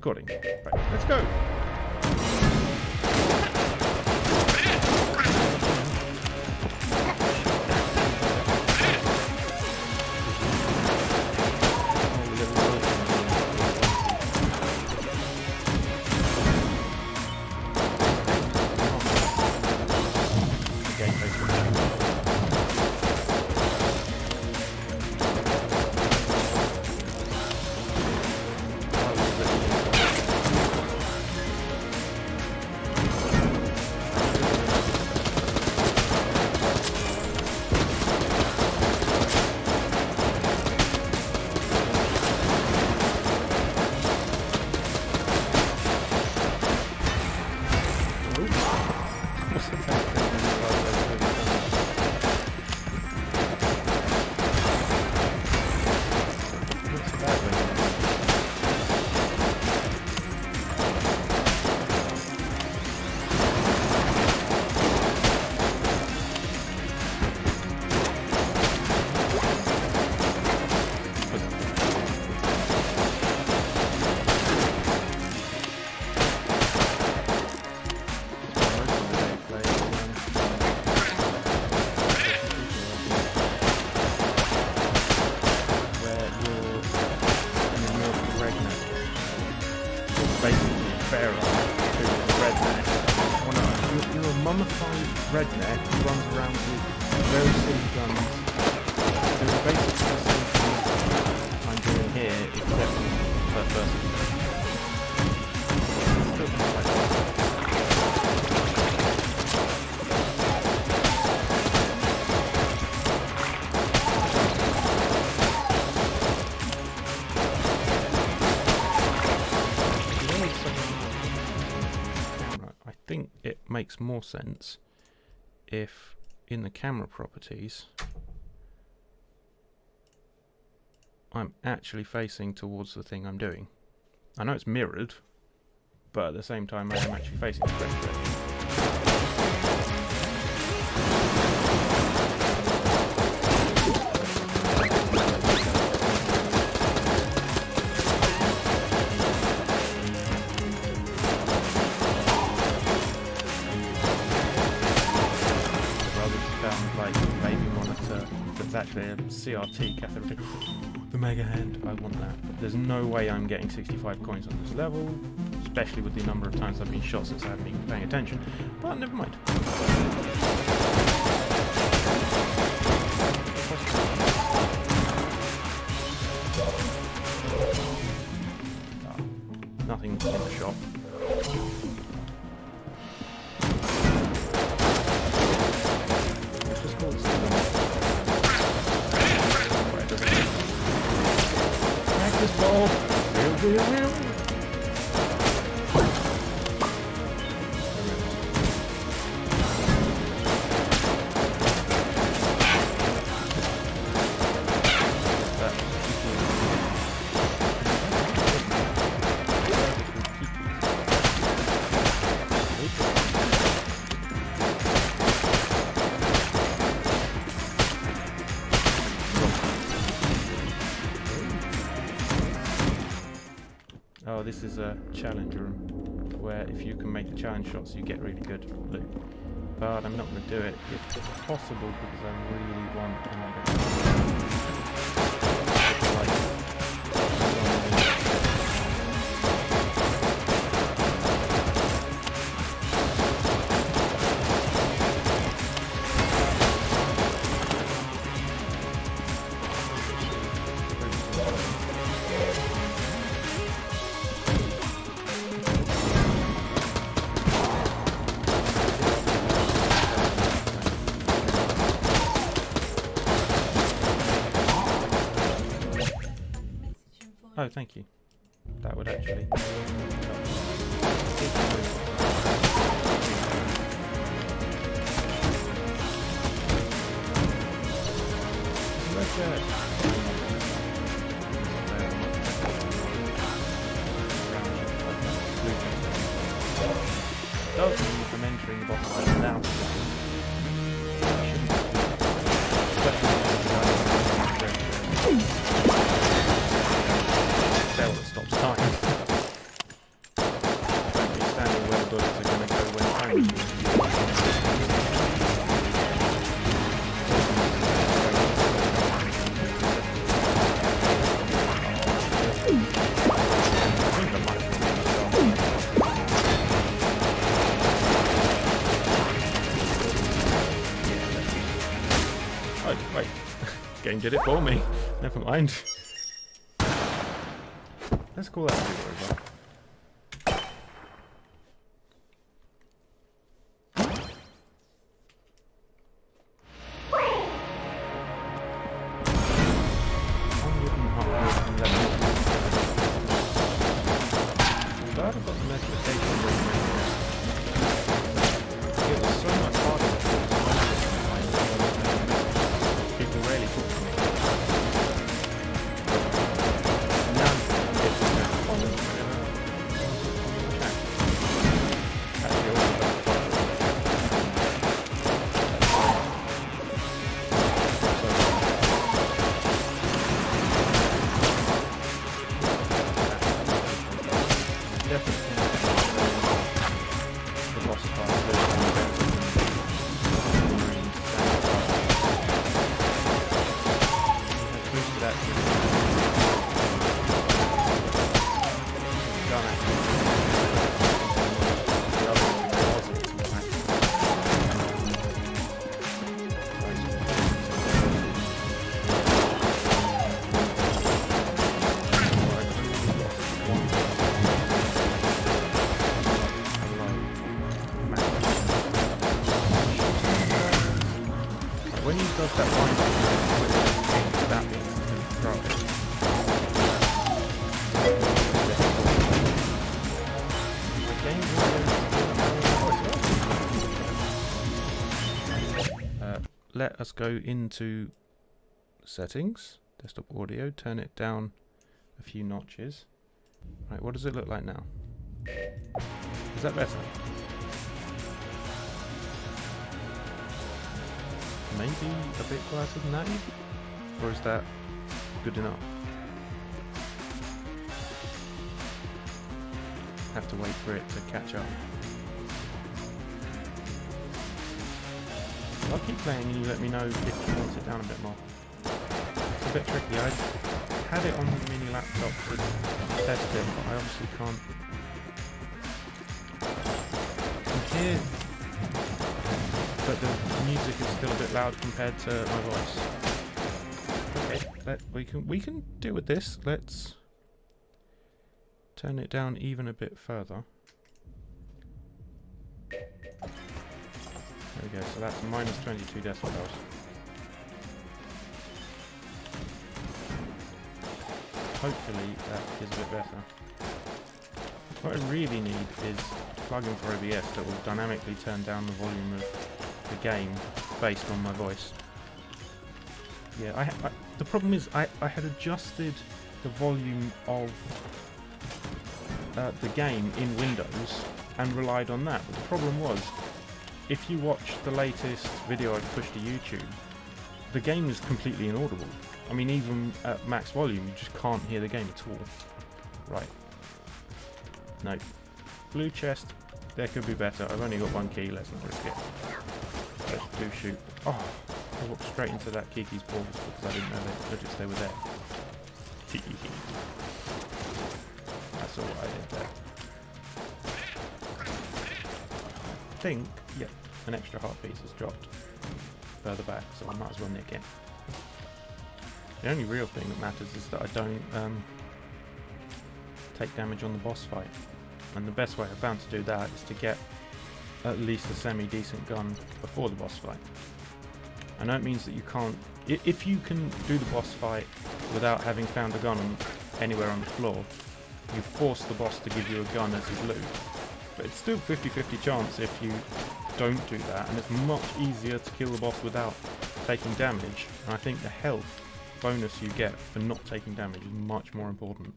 recording. Right, let's go. Mummified redneck who runs around with very silly guns. Doing basically the same thing I'm doing here, except per person. I think it makes more sense if in the camera properties I'm actually facing towards the thing I'm doing. I know it's mirrored, but at the same time I am actually facing the correct direction. Actually a CRT cathode. The mega hand, I want that. But there's no way I'm getting 65 coins on this level, especially with the number of times I've been shot since I haven't been paying attention. But never mind. Nothing in the shop. Let's just call this practice ball. Real. Oh, this is a challenge room where if you can make the challenge shots you get really good loot. But I'm not going to do it if possible because I really want another. Oh, thank you. That would actually... Does mean I'm entering the boss fight without spell that stops time. bullets are going to go when time Oh, wait. Game did it for me. Never mind. Let's call that video over. When he does that line, that let us go into settings, desktop audio, turn it down a few notches. Right, what does it look like now? Is that better? Maybe a bit quieter than that, or is that good enough? Have to wait for it to catch up. I'll keep playing and you let me know if you want it down a bit more. It's a bit tricky. I had it on the mini laptop to test it, but I obviously can't. And here, but the music is still a bit loud compared to my voice. Okay, we can deal with this. Let's turn it down even a bit further. There we go, so that's minus 22 decibels. Hopefully that is a bit better. What I really need is a plugin for OBS that will dynamically turn down the volume of the game based on my voice. Yeah, the problem is I had adjusted the volume of the game in Windows and relied on that, but the problem was, if you watch the latest video I've pushed to YouTube, the game is completely inaudible. I mean, even at max volume, you just can't hear the game at all. Right. No. Blue chest, there could be better. I've only got one key, let's not risk it. Let's do shoot. Oh, I walked straight into that Kiki's balls because I didn't know they were there. That's all I did there. I think, yeah, an extra heart piece has dropped further back, so I might as well nick it. The only real thing that matters is that I don't take damage on the boss fight. And the best way I found to do that is to get at least a semi-decent gun before the boss fight. I know it means that you can't... If you can do the boss fight without having found a gun anywhere on the floor, you force the boss to give you a gun as his loot. But it's still 50-50 chance if you don't do that, and it's much easier to kill the boss without taking damage. And I think the health bonus you get for not taking damage is much more important.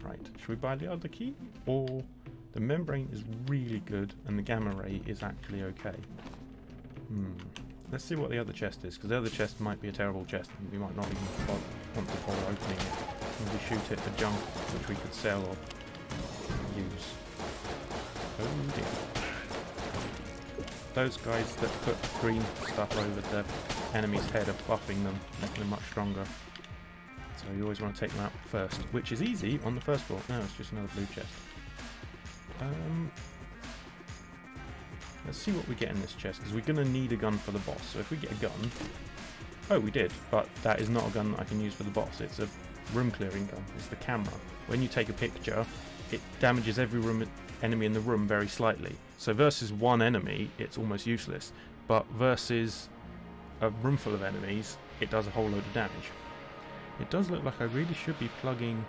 Right, should we buy the other key? Or the membrane is really good and the gamma ray is actually okay. Let's see what the other chest is, because the other chest might be a terrible chest and we might not even want to bother opening it. Maybe shoot it for junk which we could sell or use. Oh dear. Those guys that put green stuff over the enemy's head are buffing them, making them much stronger. So you always want to take them out first, which is easy on the first floor. No, it's just another blue chest. Let's see what we get in this chest, because we're going to need a gun for the boss. So if we get a gun... Oh, we did, but that is not a gun that I can use for the boss. It's a room clearing gun. It's the camera. When you take a picture, it damages every enemy in the room very slightly. So versus one enemy, it's almost useless. But versus a room full of enemies, it does a whole load of damage. It does look like I really should be plugging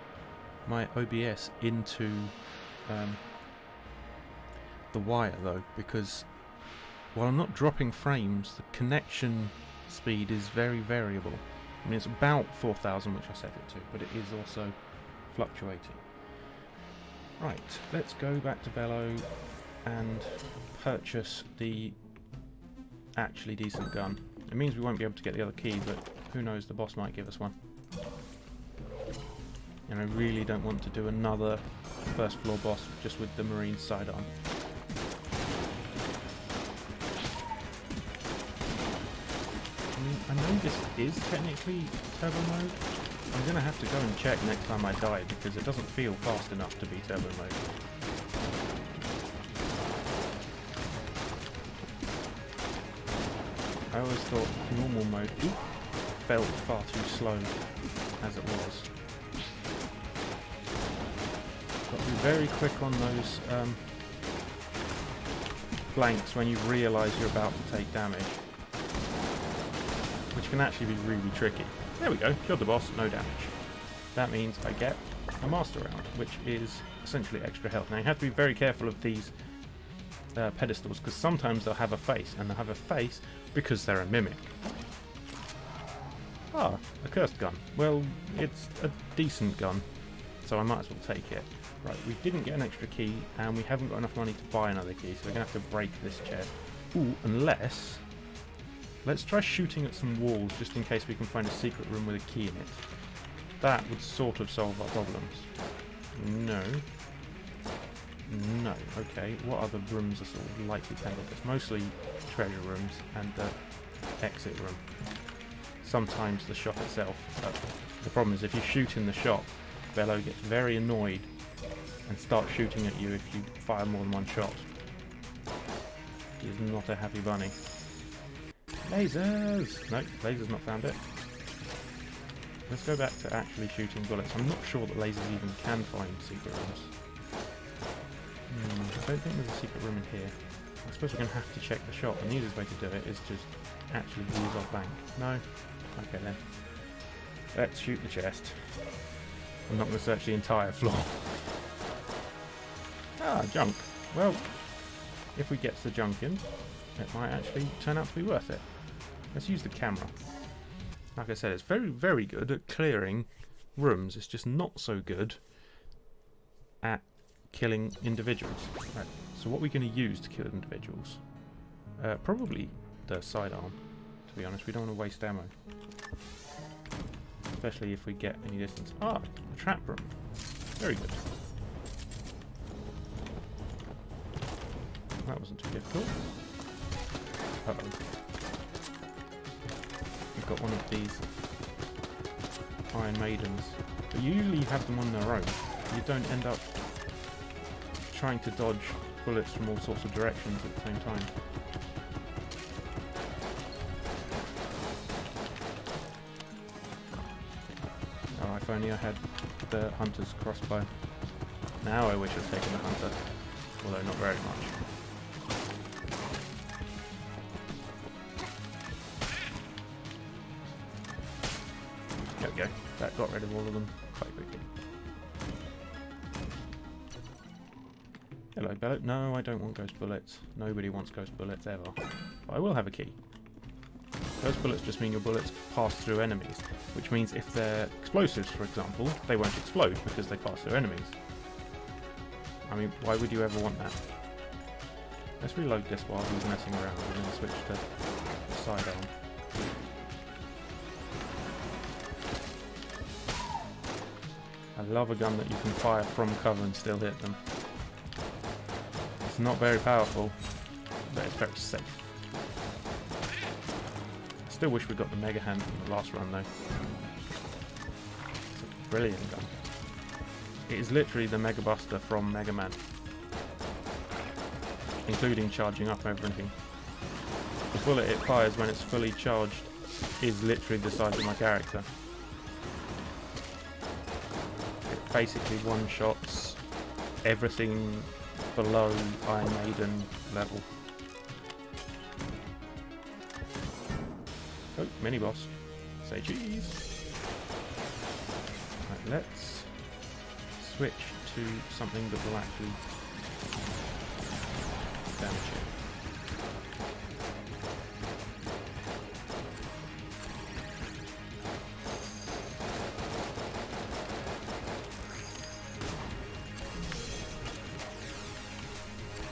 my OBS into the wire though, because while I'm not dropping frames, the connection speed is very variable. I mean, it's about 4,000, which I set it to, but it is also fluctuating. Right, let's go back to Bellow and purchase the actually decent gun. It means we won't be able to get the other key, but who knows, the boss might give us one. And I really don't want to do another first floor boss just with the Marine sidearm. I mean, I know this is technically turbo mode. I'm going to have to go and check next time I die, because it doesn't feel fast enough to be turbo mode. I always thought normal mode felt far too slow as it was. Got to be very quick on those blanks when you realise you're about to take damage, which can actually be really tricky. There we go, killed the boss, no damage. That means I get a master round, which is essentially extra health. Now you have to be very careful of these pedestals, because sometimes they'll have a face, and they'll have a face because they're a mimic. Ah, a cursed gun. Well, it's a decent gun, so I might as well take it. Right, we didn't get an extra key, and we haven't got enough money to buy another key, so we're going to have to break this chest. Ooh, unless... Let's try shooting at some walls, just in case we can find a secret room with a key in it. That would sort of solve our problems. No. No. Okay, what other rooms are sort of likely candidates? Mostly treasure rooms and the exit room. Sometimes the shop itself. The problem is if you shoot in the shop, Bello gets very annoyed and starts shooting at you if you fire more than one shot. He is not a happy bunny. Lasers! No, lasers not found it. Let's go back to actually shooting bullets. I'm not sure that lasers even can find secret rooms. I don't think there's a secret room in here. I suppose we're going to have to check the shop, and the easiest way to do it is just actually use our bank. No? Okay then. Let's shoot the chest. I'm not going to search the entire floor. Ah, junk. Well, if we get the junk in, it might actually turn out to be worth it. Let's use the camera. Like I said, it's very, very good at clearing rooms. It's just not so good at killing individuals. Right, so what are we going to use to kill individuals? Probably the sidearm, to be honest. We don't want to waste ammo. Especially if we get any distance. Ah, a trap room. Very good. That wasn't too difficult. Uh-oh. We've got one of these Iron Maidens. But usually you have them on their own. You don't end up trying to dodge bullets from all sorts of directions at the same time. Oh, if only I had the Hunter's crossbow. Now I wish I'd taken the Hunter, although not very much. There we go. That got rid of all of them quite quickly. Hello, Bello. No, I don't want ghost bullets. Nobody wants ghost bullets ever. But I will have a key. Ghost bullets just mean your bullets pass through enemies, which means if they're explosives, for example, they won't explode because they pass through enemies. I mean, why would you ever want that? Let's reload this while he's messing around and then switch to the sidearm. I love a gun that you can fire from cover and still hit them. It's not very powerful, but it's very safe. Still wish we got the Mega Hand from the last run though. It's a brilliant gun. It is literally the Mega Buster from Mega Man, including charging up everything. The bullet it fires when it's fully charged is literally the size of my character. It basically one-shots everything below Iron Maiden level. Oh, mini boss. Say cheese. Right, let's switch to something that will actually damage it.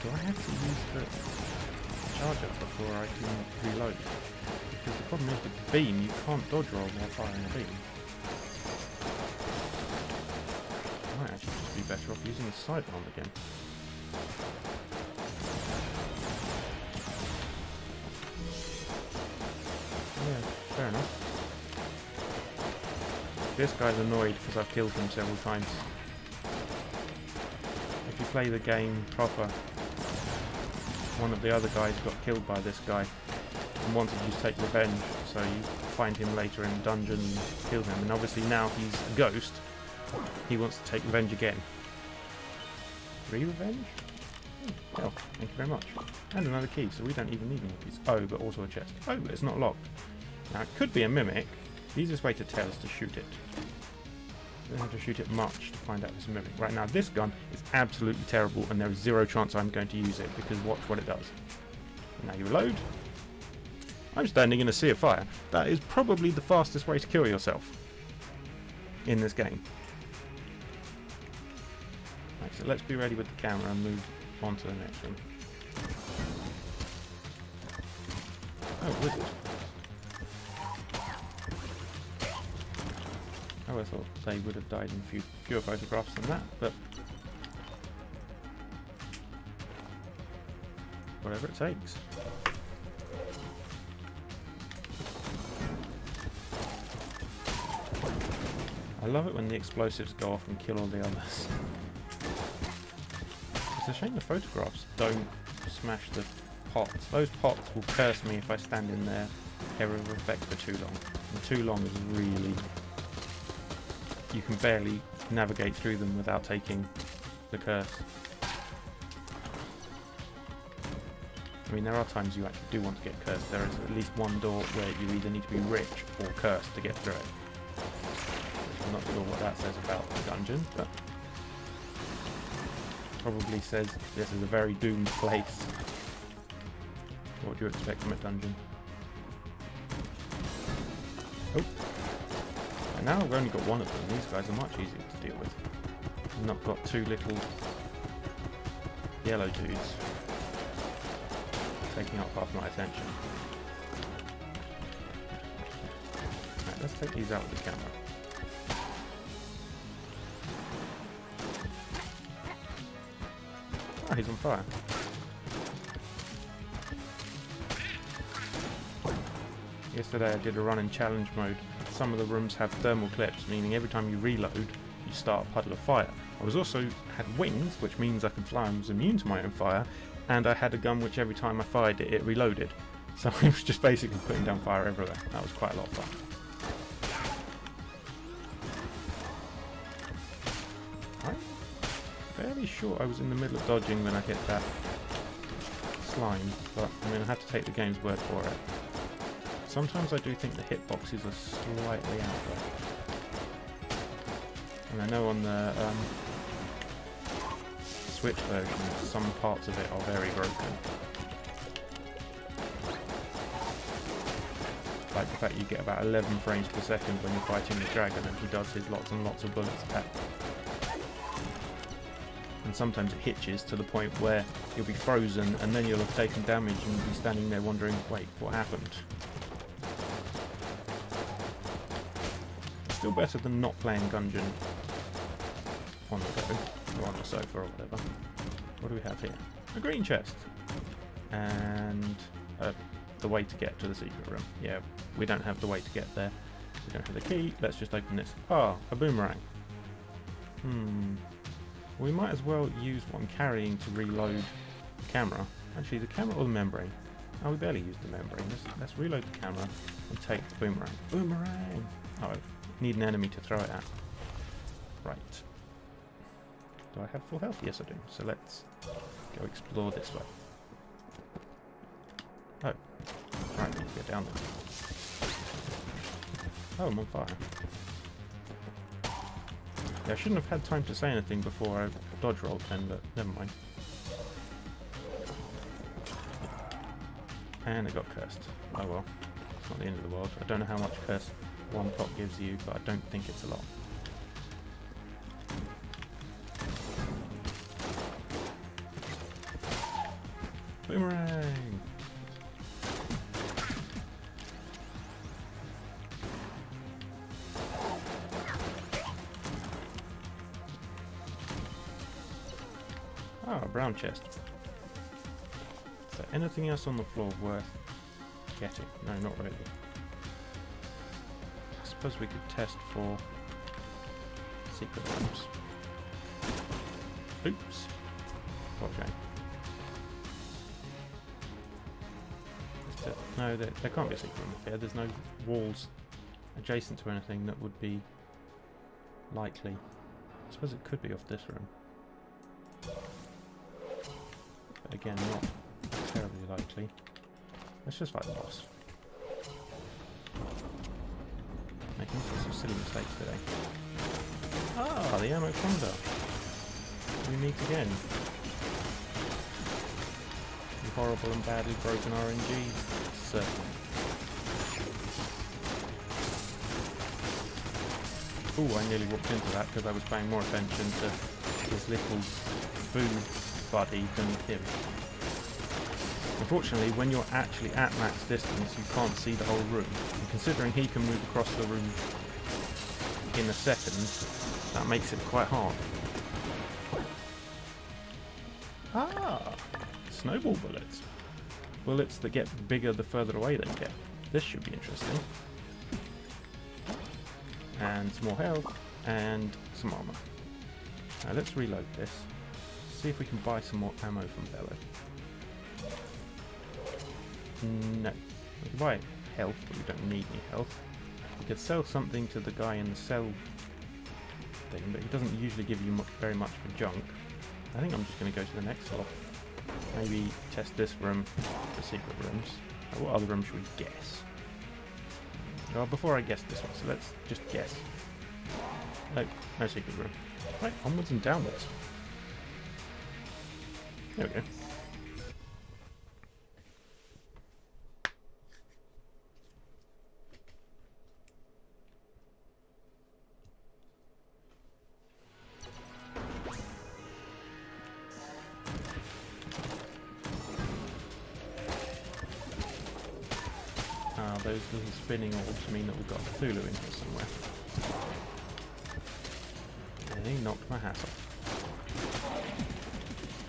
Do I have to use the charger before I can reload? Because the problem is with the beam, you can't dodge roll while firing a beam. I might actually just be better off using the sidearm again. Yeah, fair enough. This guy's annoyed because I've killed him several times. If you play the game proper, one of the other guys got killed by this guy and wanted you to take revenge, so you find him later in the dungeon and kill him, and obviously now he's a ghost, he wants to take revenge again. Revenge? Oh, thank you very much. And another key, so we don't even need more keys. Oh, but also a chest. Oh, but it's not locked. Now it could be a mimic. The easiest way to tell is to shoot it. You don't have to shoot it much to find out it's a mimic. Right now this gun is absolutely terrible and there is zero chance I'm going to use it, because watch what it does. Now you reload. I'm standing in a sea of fire. That is probably the fastest way to kill yourself in this game. Right, so let's be ready with the camera and move on to the next one. Oh, wizard. Oh, I thought they would have died in fewer photographs than that, but whatever it takes. I love it when the explosives go off and kill all the others. It's a shame the photographs don't smash the pots. Those pots will curse me if I stand in their area of effect for too long. And too long is really... you can barely navigate through them without taking the curse. I mean, there are times you actually do want to get cursed. There is at least one door where you either need to be rich or cursed to get through it. I'm not sure what that says about the dungeon, but probably says this is a very doomed place. What do you expect from a dungeon? Oh. Now I've only got one of them. These guys are much easier to deal with. I've not got two little yellow dudes taking up half my attention. Right, let's take these out with the camera. Oh, he's on fire. Yesterday I did a run in challenge mode. Some of the rooms have thermal clips, meaning every time you reload, you start a puddle of fire. I also had wings, which means I could fly and was immune to my own fire, and I had a gun which every time I fired it, it reloaded. So it was just basically putting down fire everywhere. That was quite a lot of fun. I'm fairly sure I was in the middle of dodging when I hit that slime, but I mean I had to take the game's word for it. Sometimes I do think the hitboxes are slightly out there. And I know on the Switch version, some parts of it are very broken. Like the fact you get about 11 frames per second when you're fighting the dragon and he does his lots and lots of bullets attack. And sometimes it hitches to the point where you'll be frozen and then you'll have taken damage and be standing there wondering, wait, what happened? Still better than not playing Gungeon on the go. or on the sofa or whatever. What do we have here? A green chest. And the way to get to the secret room. Yeah, we don't have the way to get there. We don't have the key. Let's just open this. Oh, a boomerang. We might as well use what I'm carrying to reload the camera. Actually, the camera or the membrane? Oh, we barely used the membrane. Let's reload the camera and take the boomerang. Boomerang! Oh, I need an enemy to throw it at. Right. Do I have full health? Yes, I do. So let's go explore this way. Oh. Right, we need to get down there. Oh, I'm on fire. Yeah, I shouldn't have had time to say anything before I dodge rolled then, but never mind. And it got cursed. Oh well. It's not the end of the world. I don't know how much curse one pot gives you, but I don't think it's a lot. Boomerang! Ah, a brown chest. Is there anything else on the floor worth getting? No, not really. I suppose we could test for secret rooms. Oops. What a shame. No, there can't be a secret room up here. There's no walls adjacent to anything that would be likely. I suppose it could be off this room. But again, not terribly likely. Let's just fight the boss. Making all sorts of silly mistakes today. Ah, the Anaconda. We meet again. The horrible and badly broken RNG. Certainly. Ooh, I nearly walked into that because I was paying more attention to this little food buddy than him. Unfortunately, when you're actually at max distance, you can't see the whole room. And considering he can move across the room in a second, that makes it quite hard. Ah! Snowball bullets. Bullets that get bigger the further away they get. This should be interesting. And some more health, and some armor. Now let's reload this. See if we can buy some more ammo from Bello. No. We can buy health, but we don't need any health. We could sell something to the guy in the sell thing, but he doesn't usually give you very much for junk. I think I'm just going to go to the next floor. Maybe test this room, the secret rooms. What other room should we guess? Well, before I guess this one, so let's just guess. No secret room. Right, onwards and downwards. There we go. Those little spinning orbs mean that we've got Cthulhu in here somewhere. And he knocked my hat off.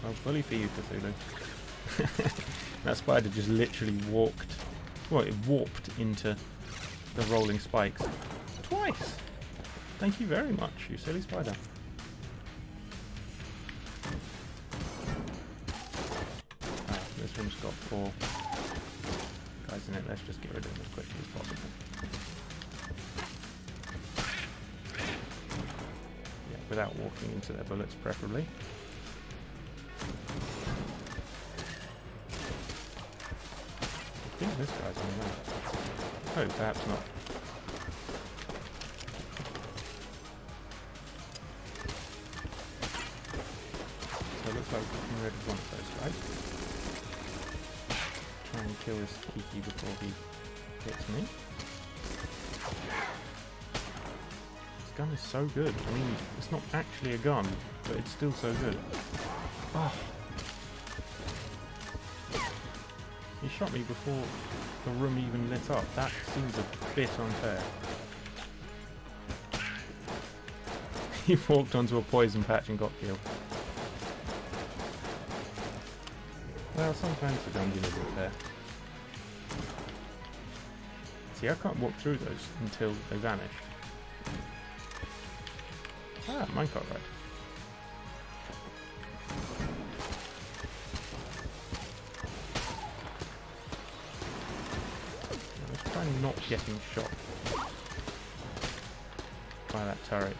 Well, bully for you, Cthulhu. That spider just literally walked... Well, it warped into the rolling spikes. Twice! Thank you very much, you silly spider. This room's got 4... guys in it. Let's just get rid of them as quickly as possible. Yeah, without walking into their bullets, preferably. I think this guy's on the way. Oh, perhaps not. So it looks like we can rid of one of those guys. Try and kill this Kiki before he hits me. This gun is so good. I mean, it's not actually a gun, but it's still so good. Oh. He shot me before the room even lit up. That seems a bit unfair. He walked onto a poison patch and got killed. Well, sometimes the dungeon isn't fair. See, I can't walk through those until they vanish. Ah, minecart ride. Let's try not getting shot by that turret.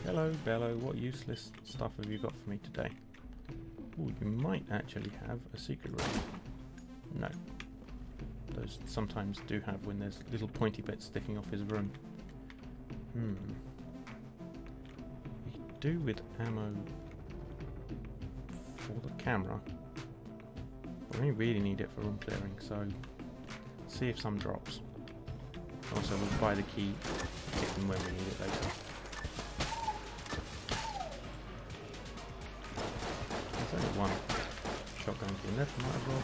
Hello, Bello. What useless stuff have you got for me today? Ooh, you might actually have a secret room. No. Those sometimes do have when there's little pointy bits sticking off his room. We could do with ammo for the camera. We only really need it for room clearing, so see if some drops. Also, we'll buy the key if and when we need it later. There's only one shotgun key left, might as well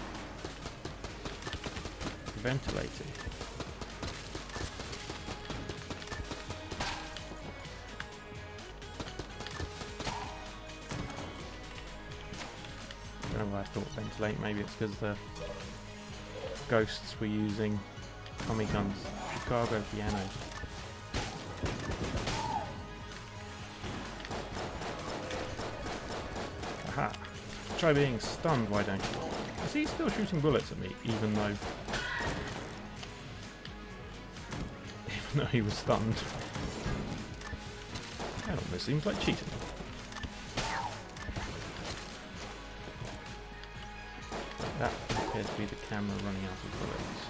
ventilate it. I don't know why I thought ventilate, maybe it's because the ghosts were using Tommy guns. Chicago piano. Aha! Try being stunned, why don't you? Is he still shooting bullets at me, even though he was stunned? That almost seems like cheating. That appears to be the camera running out of bullets.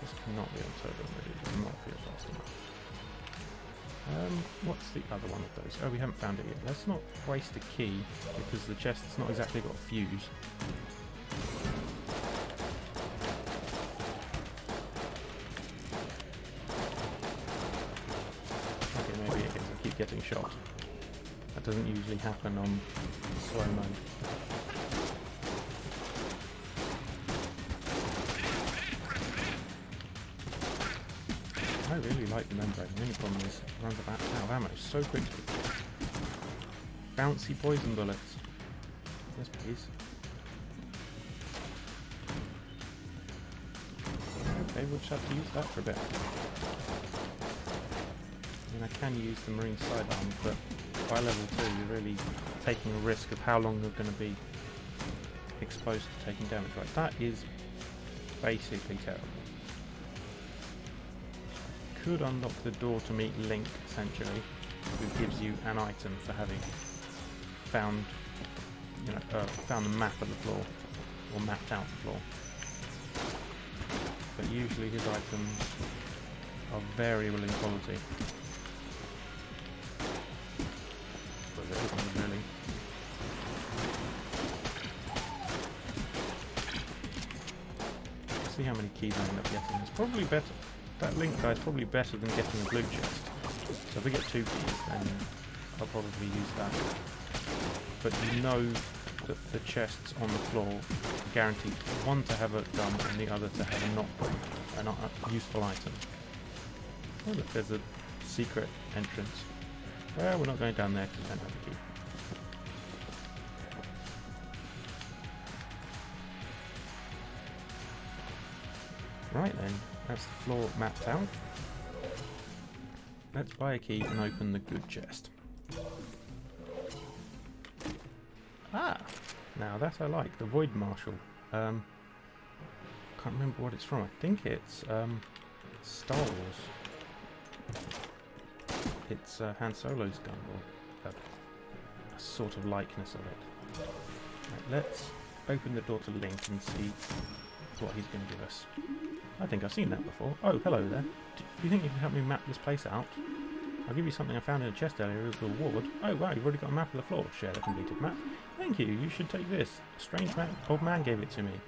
This cannot be on turbo mode, it will not feel fast enough. What's the other one of those? Oh, we haven't found it yet. Let's not waste a key, because the chest's not exactly got a fuse. Okay, maybe it is. I keep getting shot. That doesn't usually happen on slow mode. I really like the membrane. The only problem is it runs out of ammo so quickly. Bouncy poison bullets. Yes, please. Okay, we'll just have to use that for a bit. I mean, I can use the marine sidearm, but by level 2 you're really taking a risk of how long you're going to be exposed to taking damage. Right, that is basically terrible. Could unlock the door to meet Link, essentially, who gives you an item for having found, found the map of the floor, or mapped out the floor. But usually his items are variable in quality. But there isn't really. Let's see how many keys I end up getting. It's probably better. That Link guy is probably better than getting a blue chest. So if we get 2 keys, then I'll probably use that. But you know that the chests on the floor are guaranteed one to have a gun and the other to have a useful item. Oh look, there's a secret entrance. Well, we're not going down there because we don't have a key. Right then. That's the floor mapped out. Let's buy a key and open the good chest. Ah! Now that I like. The Void Marshal. Can't remember what it's from. I think it's Star Wars. It's Han Solo's gun, or a sort of likeness of it. Right, let's open the door to Link and see what he's going to give us. I think I've seen that before. Oh, hello there. Do you think you can help me map this place out? I'll give you something I found in a chest earlier as a reward. Oh wow, you've already got a map of the floor. Share the completed map. Thank you, you should take this. A strange old man gave it to me.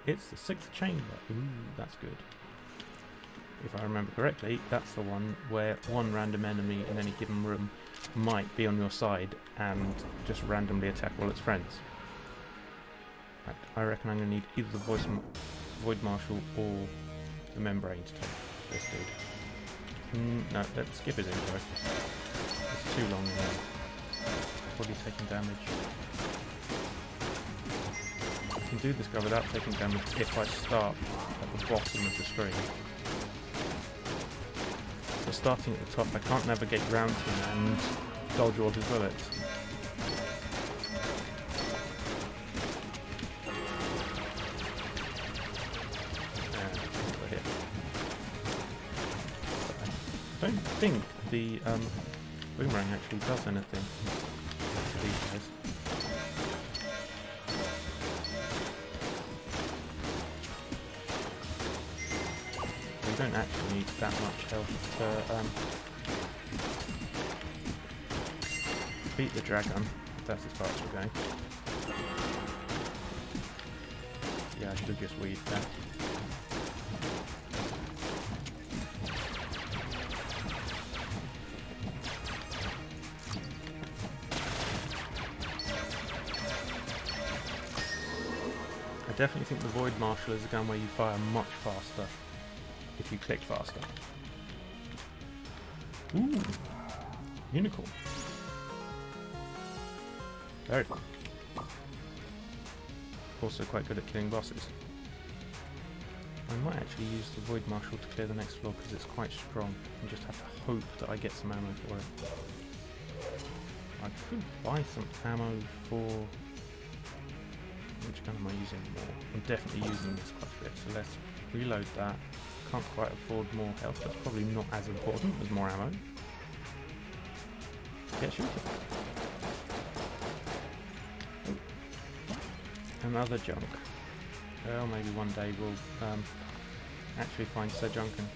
It's the 6th chamber. Ooh, that's good. if I remember correctly, that's the one where one random enemy in any given room might be on your side and just randomly attack all its friends. Right, I reckon I'm going to need either the Void Marshal or the Membrane to take this dude. No, let's skip his intro. It's too long now. Probably taking damage. I can do this guy without taking damage if I start at the bottom of the screen. So starting at the top, I can't navigate round him and dodge all his bullets. I don't think the boomerang actually does anything to these guys. We don't actually need that much health to beat the dragon, if that's as far as we're going. Yeah, I should have just weaved that. I definitely think the Void Marshal is a gun where you fire much faster if you click faster. Ooh, unicorn. Very fun. Also quite good at killing bosses. I might actually use the Void Marshal to clear the next floor because it's quite strong and just have to hope that I get some ammo for it. I could buy some ammo for... which gun am I using more? I'm definitely using this quite a bit, so let's reload that. Can't quite afford more health, that's probably not as important as more ammo. Get shooting. Oh. Another junk. Well, maybe one day we'll actually find Sir Junkin.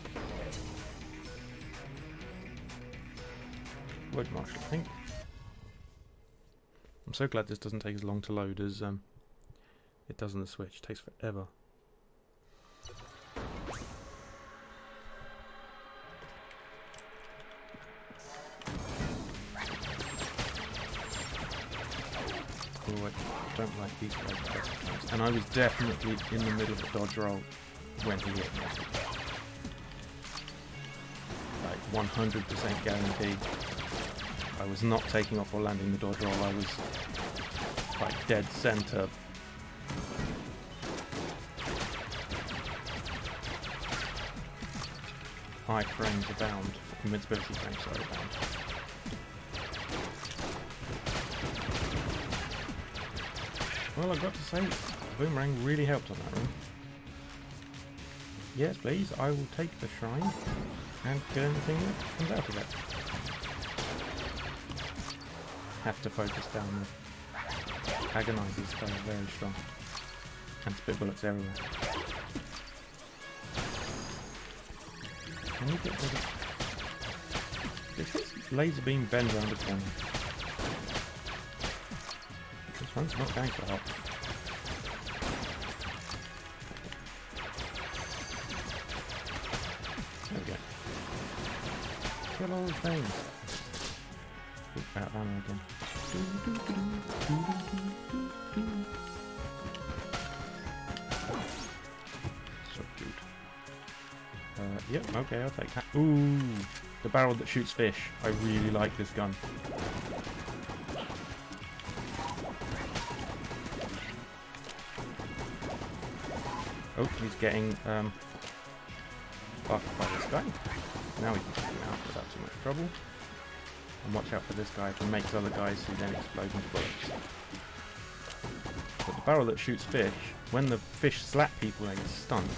Void Marshal, I think. I'm so glad this doesn't take as long to load as it does on the Switch. It takes forever. Oh, I don't like these guys. And I was definitely in the middle of a dodge roll when he hit me. Like 100% guaranteed. I was not taking off or landing the dodge roll. I was like dead center. High frames abound. Invincibility frames are abound. Well, I've got to say, the boomerang really helped on that room. Yes, please, I will take the shrine and kill anything that comes out of it. Have to focus down the agonizers, they are very strong. And spit bullets everywhere. Can you get rid of... This laser beam bends around the corner. This one's not going so hot. There we go. Kill all the things. Out of ammo again. So cute. Yep, okay, I'll take that. Ooh, the barrel that shoots fish. I really like this gun. Oh, he's getting buffed by this guy. Now we can take him out without too much trouble. And watch out for this guy, who makes other guys who then explode into bullets. But the barrel that shoots fish, when the fish slap people, they get stunned.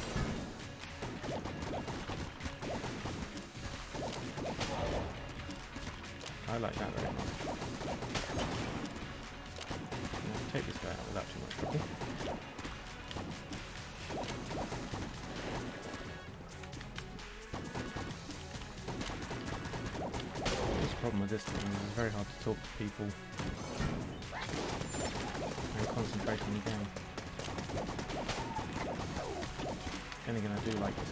I like that very much. Now, take this guy out without too much trouble. The problem with this thing is it's very hard to talk to people and concentrate on the game. Then again, I do like this.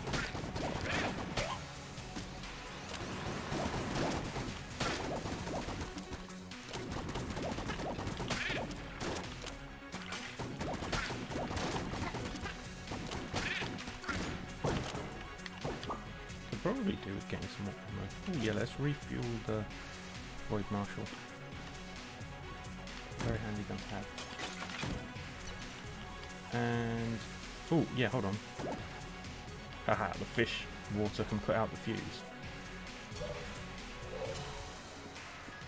probably do with getting some more ammo. Oh yeah, let's refuel the Void Marshal. Very handy gun to have. And oh yeah, hold on. Haha, the fish water can put out the fuse.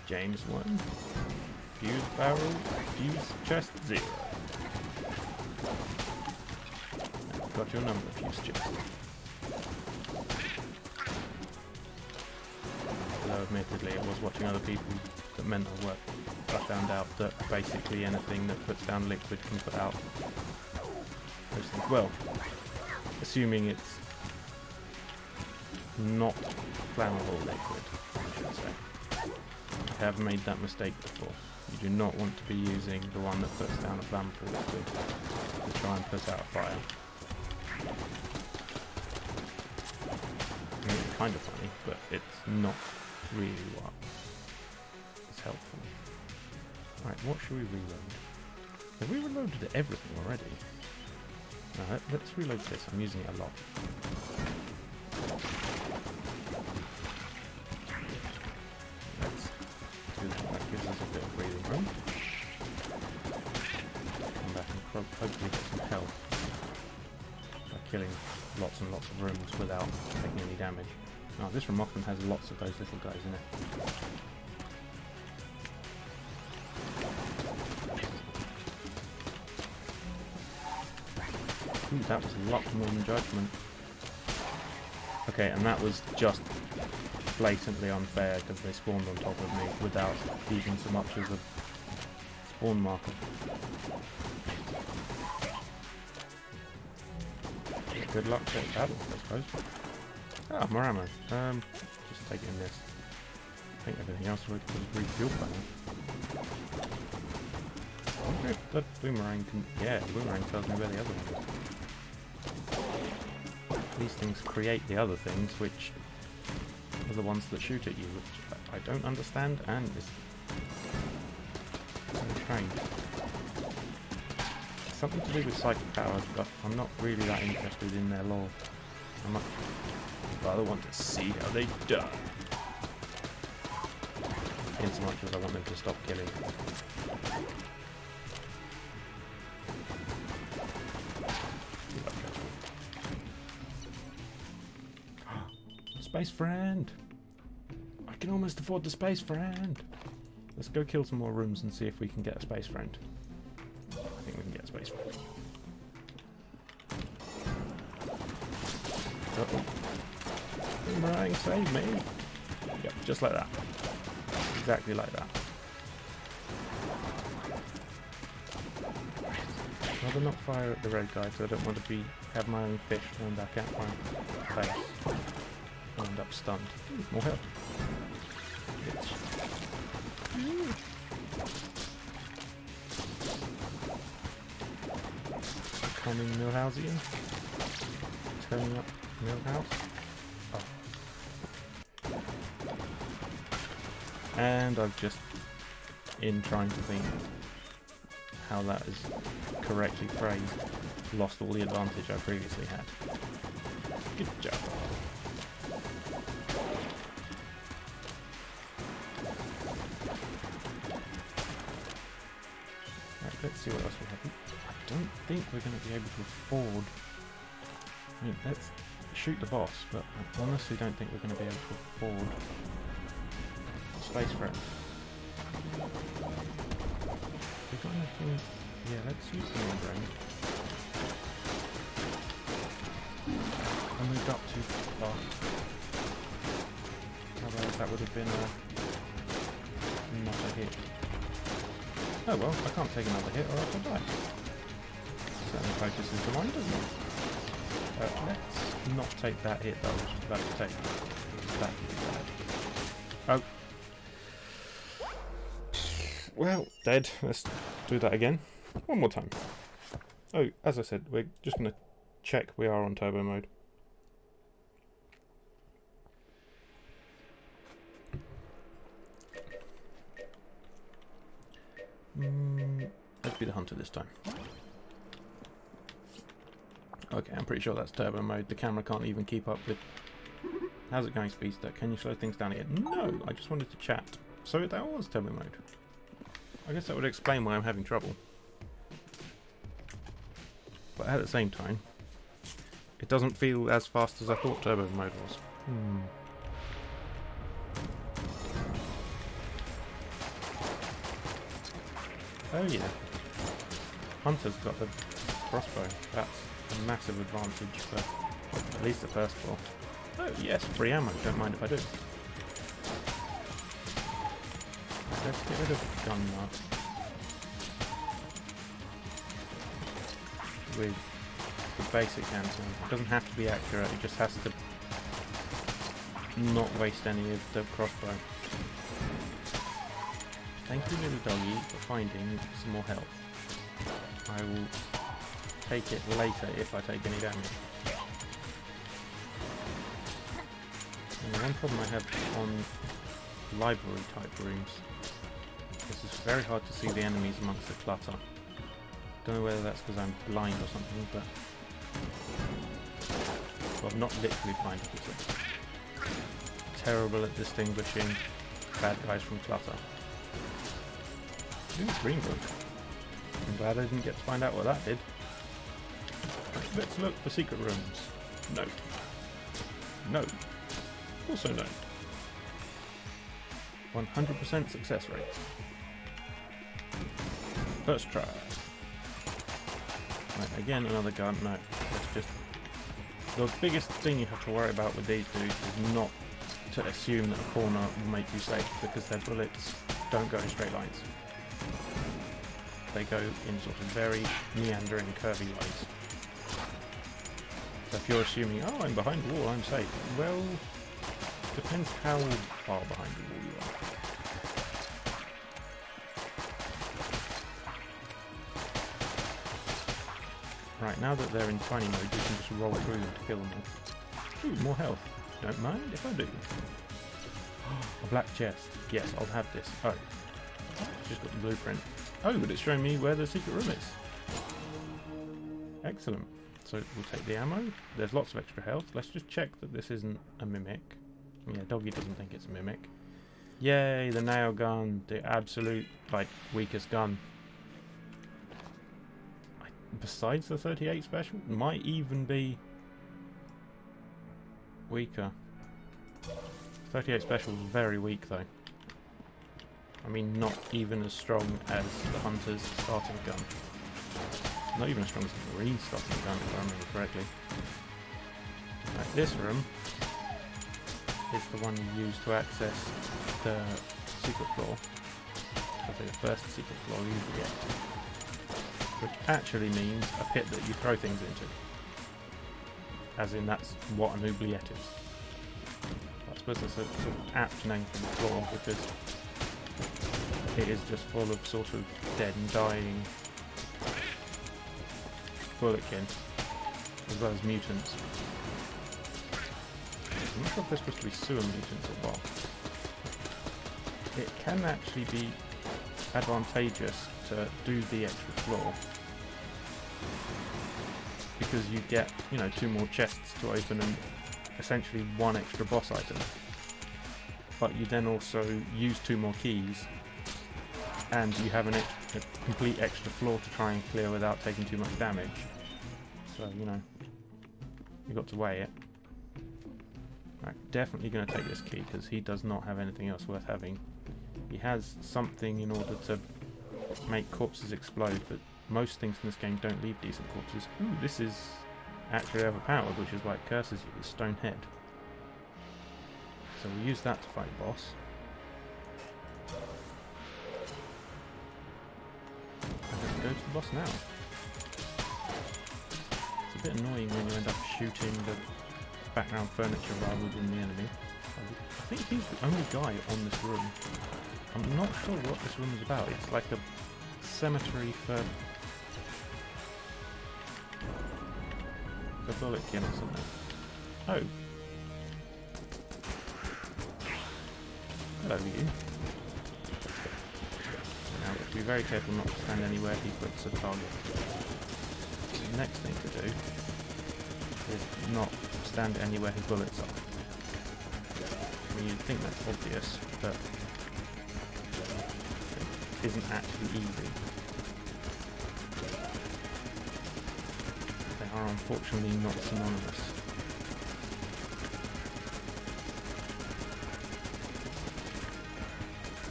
James 1. Fuse barrel, fuse chest 0. Got your number, fuse chest. Although admittedly it was watching other people that meant I worked. I found out that basically anything that puts down liquid can put out those things. Well, assuming it's not flammable liquid, I should say. I have made that mistake before. You do not want to be using the one that puts down a flammable liquid to try and put out a fire. I mean, it's kind of funny, but it's not really what is helpful. Right, what should we reload? Have we reloaded everything already? No, let's reload this. I'm using it a lot. Let's do that. That gives us a bit of breathing room. Come back and hopefully get some health by killing lots and lots of rooms without taking any damage. Now, this room often has lots of those little guys in it. Ooh, that was a lot more than Judgment. Okay, and that was just blatantly unfair because they spawned on top of me without even so much as a spawn marker. Good luck at battle, I suppose. Ah, more ammo. Just taking this. I think everything else was refueled by now. I wonder if the boomerang can... Yeah, the boomerang tells me where the other one is. These things create the other things, which are the ones that shoot at you, which I don't understand, and is very strange. It's something to do with psychic powers, but I'm not really that interested in their lore. I much rather want to see how they die. In so much as I want them to stop killing. Space friend! I can almost afford the space friend! Let's go kill some more rooms and see if we can get a space friend. I think we can get a space friend. Uh-oh. Boomerang, save me! Yep, just like that. Exactly like that. I'd rather not fire at the red guy, so I don't want to have my own fish thrown back at my face. I'll end up stunned. Ooh, more help. Bitch. Coming Millhouseian. Turning up Millhouse. Oh. And I've just, in trying to think how that is correctly phrased, lost all the advantage I previously had. Good job. Let's see what else we have. I don't think we're going to be able to afford... I mean, let's shoot the boss, but I honestly don't think we're going to be able to afford a space friend. We got anything... Yeah, let's use the membrane. I moved up too far. Otherwise that would have been not a hit. Oh well, I can't take another hit or else I'll die. Certainly focuses the mind, doesn't it? Let's not take that hit that I was just about to take. That would be bad. Oh. Well, dead. Let's do that again. One more time. Oh, as I said, we're just going to check we are on turbo mode. Let's be the hunter this time. Okay, I'm pretty sure that's turbo mode. The camera can't even keep up with How's it going, Speedster? Can you slow things down again? No, I just wanted to chat. So that was turbo mode. I guess that would explain why I'm having trouble. But at the same time, it doesn't feel as fast as I thought turbo mode was. Oh yeah. Hunter's got the crossbow. That's a massive advantage for at least the first floor. Oh yes, free ammo. Don't mind if I do. Let's get rid of gun nut. With the basic canton. It doesn't have to be accurate, it just has to not waste any of the crossbow. Thank you, little doggy, for finding some more health. I will take it later if I take any damage. And the one problem I have on library type rooms is it's very hard to see the enemies amongst the clutter. Don't know whether that's because I'm blind or something, but well, not literally blind, obviously. Terrible at distinguishing bad guys from clutter. Ooh, green book. I'm glad I didn't get to find out what that did. Let's look for secret rooms. No. No. Also no. 100% success rate. First try. Right, again another gun. No, let's just... The biggest thing you have to worry about with these dudes is not to assume that a corner will make you safe, because their bullets don't go in straight lines. They go in sort of very meandering, curvy lines. So if you're assuming, oh, I'm behind the wall, I'm safe. Well, depends how far behind the wall you are. Right, now that they're in tiny mode, you can just roll through them to kill them all. Ooh, more health. Don't mind if I do. A black chest. Yes, I'll have this. Oh. Just got the blueprint. Oh, but it's showing me where the secret room is. Excellent. So we'll take the ammo. There's lots of extra health. Let's just check that this isn't a mimic. Yeah, Doggy doesn't think it's a mimic. Yay, the nail gun. The absolute, like, weakest gun. Besides the 38 special, might even be weaker. 38 special is very weak though. I mean, not even as strong as the Hunter's starting gun. Not even as strong as the Marine's starting gun, if I remember correctly. Right, this room is the one you use to access the secret floor. So the first secret floor you usually get. Which actually means a pit that you throw things into. As in, that's what an oubliette is. I suppose that's a sort of apt name for the floor, because it is just full of sort of dead and dying bulletkin, as well as mutants. I'm not sure if they're supposed to be sewer mutants or what. It can actually be advantageous to do the extra floor, because you get, you know, 2 more chests to open and essentially 1 extra boss item. But you then also use 2 more keys, and you have a complete extra floor to try and clear without taking too much damage. So, you know, you've got to weigh it. Right, definitely going to take this key, because he does not have anything else worth having. He has something in order to make corpses explode, but most things in this game don't leave decent corpses. Ooh, this is actually overpowered, which is why it curses you, the stone head. So we'll use that to fight the boss. And let's go to the boss now. It's a bit annoying when you end up shooting the background furniture rather than the enemy. I think he's the only guy on this room. I'm not sure what this room is about. It's like a cemetery for bulletkin or something. Oh. Hello, you. Now we have to be very careful not to stand anywhere he puts a target. The next thing to do is not stand anywhere his bullets are. mean, you'd think that's obvious, but it isn't actually easy. They are unfortunately not synonymous.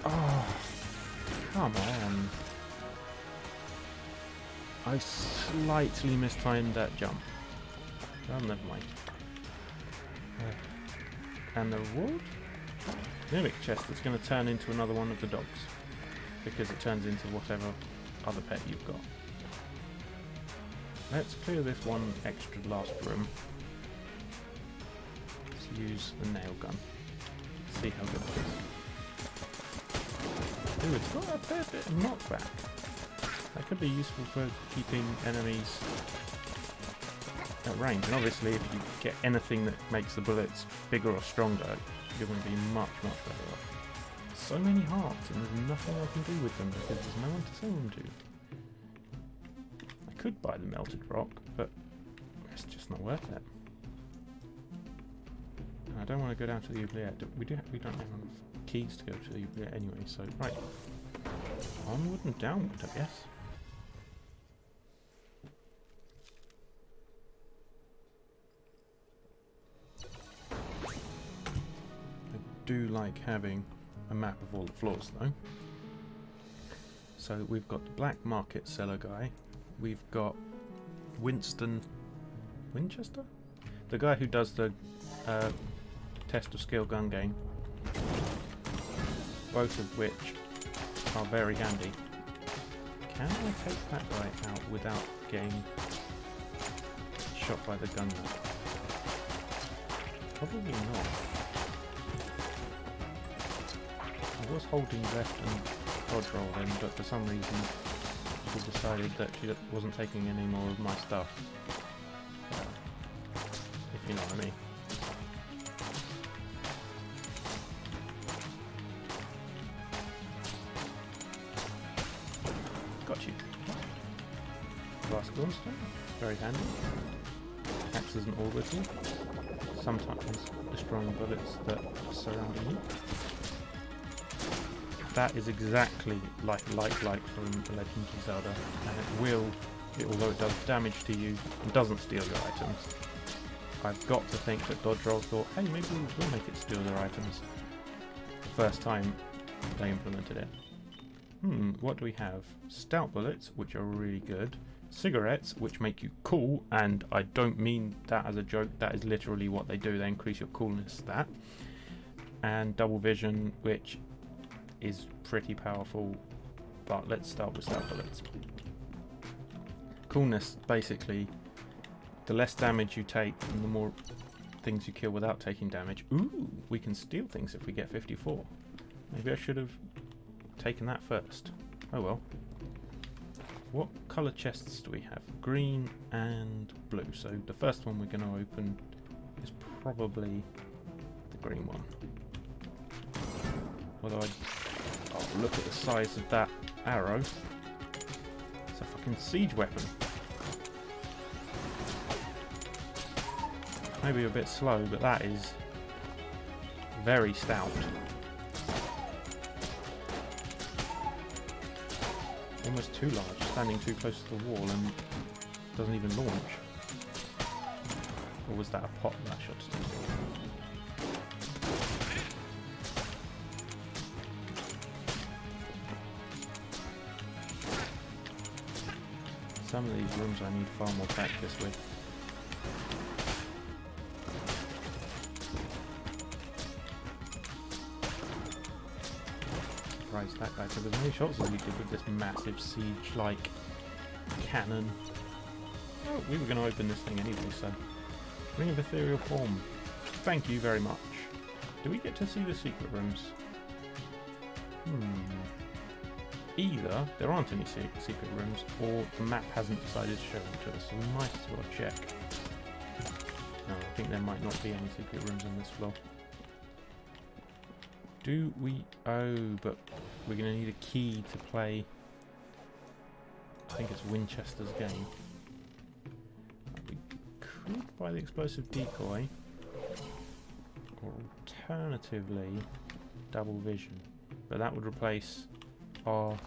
Oh, come on. I slightly mistimed that jump. Oh, never mind. And the reward? Mimic chest that's going to turn into another one of the dogs. Because it turns into whatever other pet you've got. Let's clear this one extra last room. Let's use the nail gun. See how good it is. Ooh, it's got a fair bit of knockback. That could be useful for keeping enemies at range. And obviously if you get anything that makes the bullets bigger or stronger, you're going to be much, much better off. So many hearts, and there's nothing I can do with them because there's no one to sell them to. I could buy the melted rock, but it's just not worth it. And I don't want to go down to the oubliette. We don't have enough keys to go to the oubliette anyway, so right. Onward and downward, I guess. I do like having a map of all the floors though. So we've got the black market seller guy, we've got Winchester? The guy who does the test of skill gun game, both of which are very handy. Can I take that guy out without getting shot by the gun? Probably not. I was holding left and dodge roll then, but for some reason she decided that she wasn't taking any more of my stuff. If you know what I mean. Got you. Glass Stormstone, very handy. Acts as an orbital, sometimes destroying bullets that are surrounding you. That is exactly like from The Legend of Zelda, and although it does damage to you and doesn't steal your items, I've got to think that Dodge Roll thought, hey, maybe we'll make it steal their items. The first time they implemented it. What do we have? Stout bullets, which are really good. Cigarettes, which make you cool, and I don't mean that as a joke, that is literally what they do, they increase your coolness stat. And double vision, which is pretty powerful, but let's start with stout bullets. Coolness, basically, the less damage you take and the more things you kill without taking damage. Ooh, we can steal things if we get 54. Maybe I should have taken that first. Oh well. What colour chests do we have? Green and blue. So the first one we're going to open is probably the green one. Although look at the size of that arrow. It's a fucking siege weapon. Maybe a bit slow, but that is very stout. Almost too large, standing too close to the wall and doesn't even launch. Or was that a pot that I shot? Some of these rooms I need far more practice with. Surprised that guy took as many shots as we did with this massive siege-like cannon. Oh, we were going to open this thing anyway, so... Ring of Ethereal Form. Thank you very much. Do we get to see the secret rooms? Either there aren't any secret rooms, or the map hasn't decided to show them to us, so we might as well check. No, I think there might not be any secret rooms on this floor. Do we... Oh, but we're going to need a key to play... I think it's Winchester's game. We could buy the explosive decoy. or alternatively double vision, but that would replace our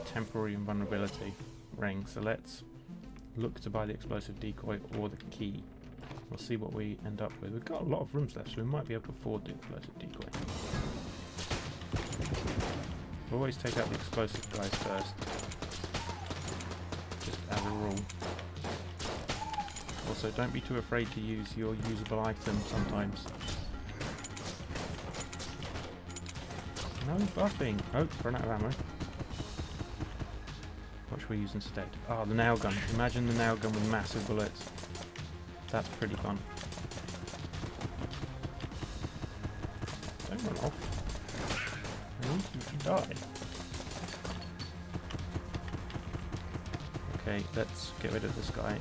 temporary invulnerability ring. So let's look to buy the explosive decoy or the key. We'll see what we end up with. We've got a lot of rooms left, so we might be able to afford the explosive decoy. We'll always take out the explosive guys first, just as a rule. Also, don't be too afraid to use your usable item sometimes. No buffing! Oh, run out of ammo. What should we use instead? Ah, the nail gun. Imagine the nail gun with massive bullets. That's pretty fun. Don't run off. I need you to die. Okay, let's get rid of this guy.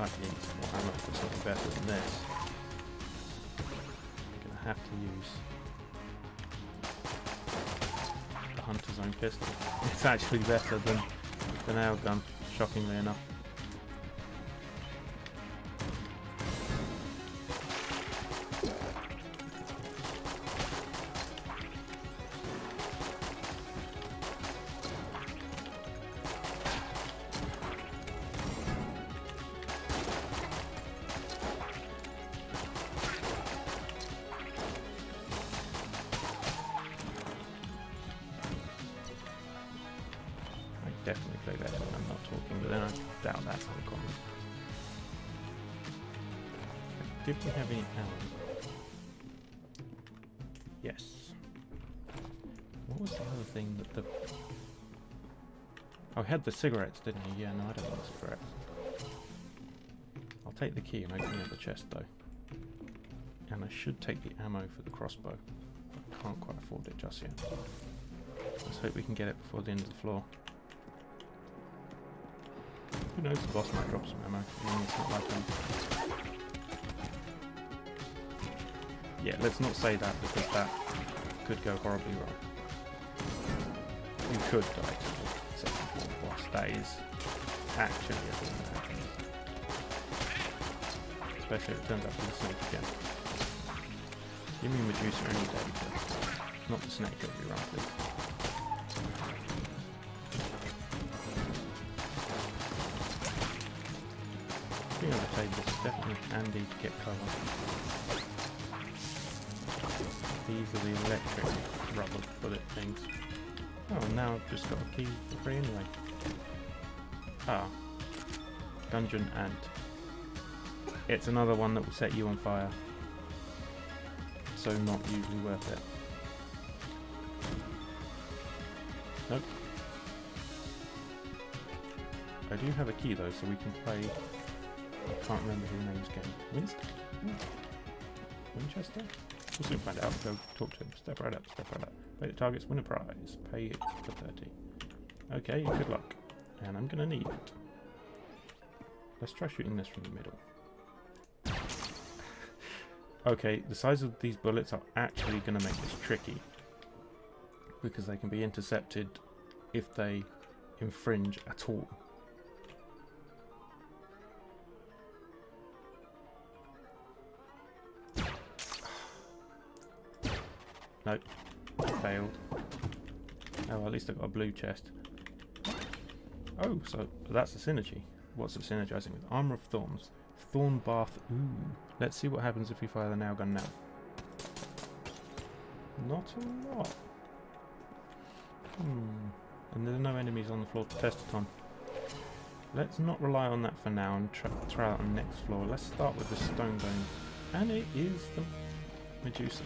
I need more ammo for something better than this. I'm gonna have to use the hunter's own pistol. It's actually better than the nail gun, shockingly enough. Definitely play better when I'm not talking, but then I doubt that's uncommon. Did we have any ammo? Yes. What was the other thing that the... Oh, we had the cigarettes, didn't we? Yeah, no, I don't want the cigarettes. I'll take the key and open the chest, though. And I should take the ammo for the crossbow. I can't quite afford it just yet. Let's hope we can get it before the end of the floor. Who knows, the boss might drop some ammo. I mean, it's not like them. Yeah, let's not say that, because that could go horribly wrong. You could die to the second floor boss. That is actually a thing that happens. Especially if it turns out to be the snake again. Give me Medusa any day, but not the snake over your arm, please. Being on the table is definitely handy to get cover. These are the electric rubber bullet things. Oh, and now I've just got a key for free anyway. Ah. Gungeon Ant. It's another one that will set you on fire. So not usually worth it. Nope. I do have a key though, so we can play... I can't remember who name's game. Winston? Winchester? We'll soon find out. Go talk to him. Step right up, step right up. Pay the targets, win a prize. Pay it for 30. Okay, good luck. And I'm gonna need it. Let's try shooting this from the middle. Okay, the size of these bullets are actually gonna make this tricky. Because they can be intercepted if they infringe at all. Nope, failed. Oh, well, at least I got a blue chest. Oh, so that's a synergy. What's it synergizing with? Armor of Thorns. Thorn Bath. Ooh. Let's see what happens if we fire the nail gun now. Not a lot. And there are no enemies on the floor to test it on. Let's not rely on that for now and try out on the next floor. Let's start with the stone bone. And it is the Medusa.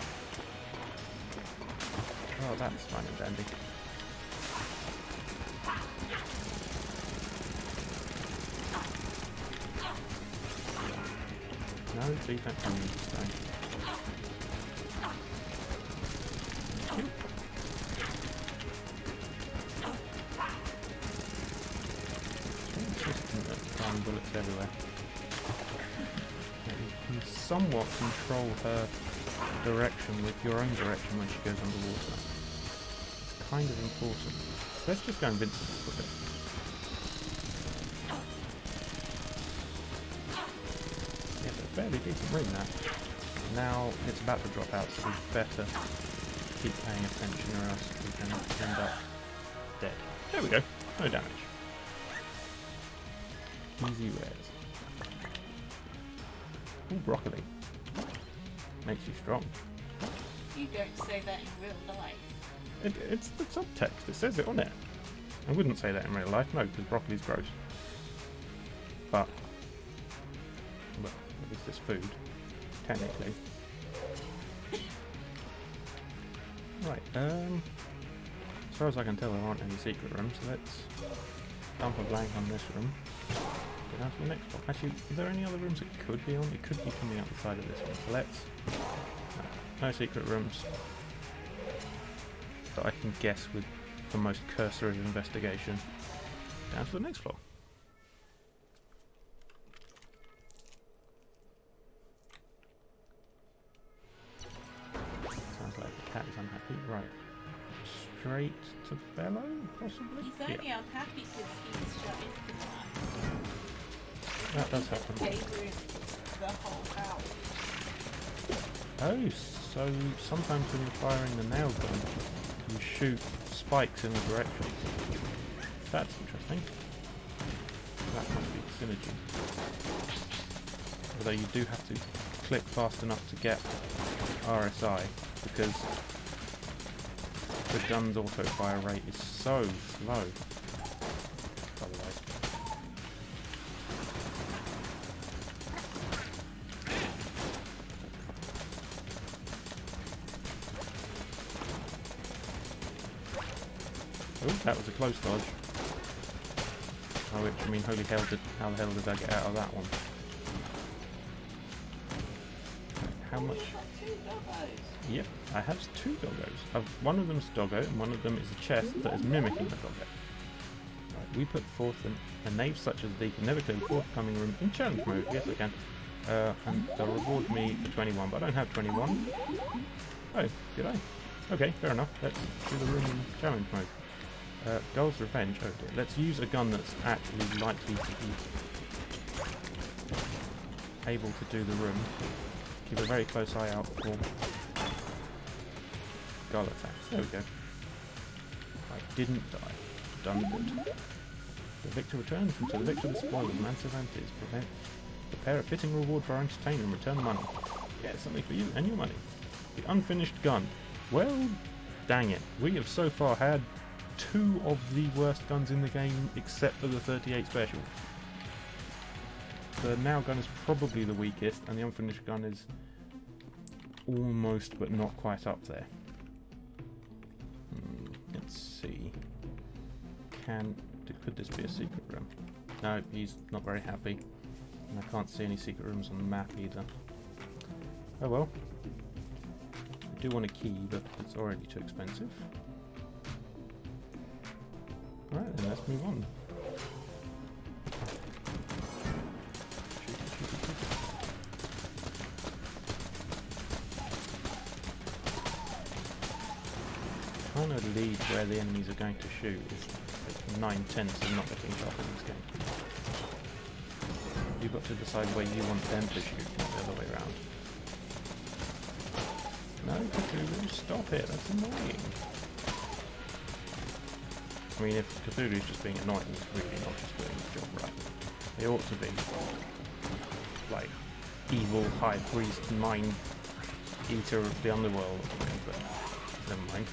Oh, that's fine and dandy. No, please don't come in this stone. Thank you. Interesting that throwing bullets everywhere. You can somewhat control her direction with your own direction when she goes underwater. It's kind of important. Let's just go invincible for a bit. Yeah, but a fairly decent room that. Now it's about to drop out, so we better keep paying attention or else we can end up dead. There we go. No damage. Easy rares. Ooh, broccoli. Makes you strong. You don't say that in real life. It's the subtext. It says it on it. I wouldn't say that in real life, no, because broccoli's gross. But, well, it is just food, technically. Right, as far as I can tell, there aren't any secret rooms, so let's dump a blank on this room. Go down to the next one. Actually, are there any other rooms it could be on? It could be coming out the side of this one, so let's... No secret rooms that I can guess with the most cursory of investigation. Down to the next floor. Sounds like the cat is unhappy. Right. Straight to Bellow, possibly? He's only unhappy because he's shut in for That does happen. the whole house. Oh, so sometimes when you're firing the nail gun, you shoot spikes in the direction. That's interesting. That must be synergy. Although you do have to click fast enough to get RSI, because the gun's auto-fire rate is so slow. By the way. Oh, that was a close dodge. Oh, which, I mean, holy hell, how the hell did I get out of that one? How much? Yep, I have two doggos. One of them's doggo, and one of them is a chest that is mimicking the doggo. Right, we put forth a knave such as thee can never clear the forthcoming room in challenge mode. Yes, I can. And they'll reward me for 21, but I don't have 21. Oh, did I? Okay, fair enough. Let's do the room in challenge mode. Gold's Revenge. Oh dear. Let's use a gun that's actually likely to be able to do the room. Keep a very close eye out for gull attacks. There we go. I didn't die. Done good. The victor returns, and to the victor the spoils. Mantis Antis. Prepare a fitting reward for our entertainer and return the money. Yeah, something for you and your money. The unfinished gun. Well, dang it. We have so far had two of the worst guns in the game, except for the 38 special. The now gun is probably the weakest, and the unfinished gun is almost but not quite up there. Let's see. Could this be a secret room? No, he's not very happy. And I can't see any secret rooms on the map either. Oh well. I do want a key, but it's already too expensive. Alright, then let's move on. Trying to lead where the enemies are going to shoot is like 9/10 of not getting shot in this game. You've got to decide where you want them to shoot, not the other way around. No, Cthulhu, stop it, that's annoying. I mean, if Cthulhu's just being annoying, he's really not just doing his job right. He ought to be, like, evil high priest, mind eater of the underworld or something, but never mind.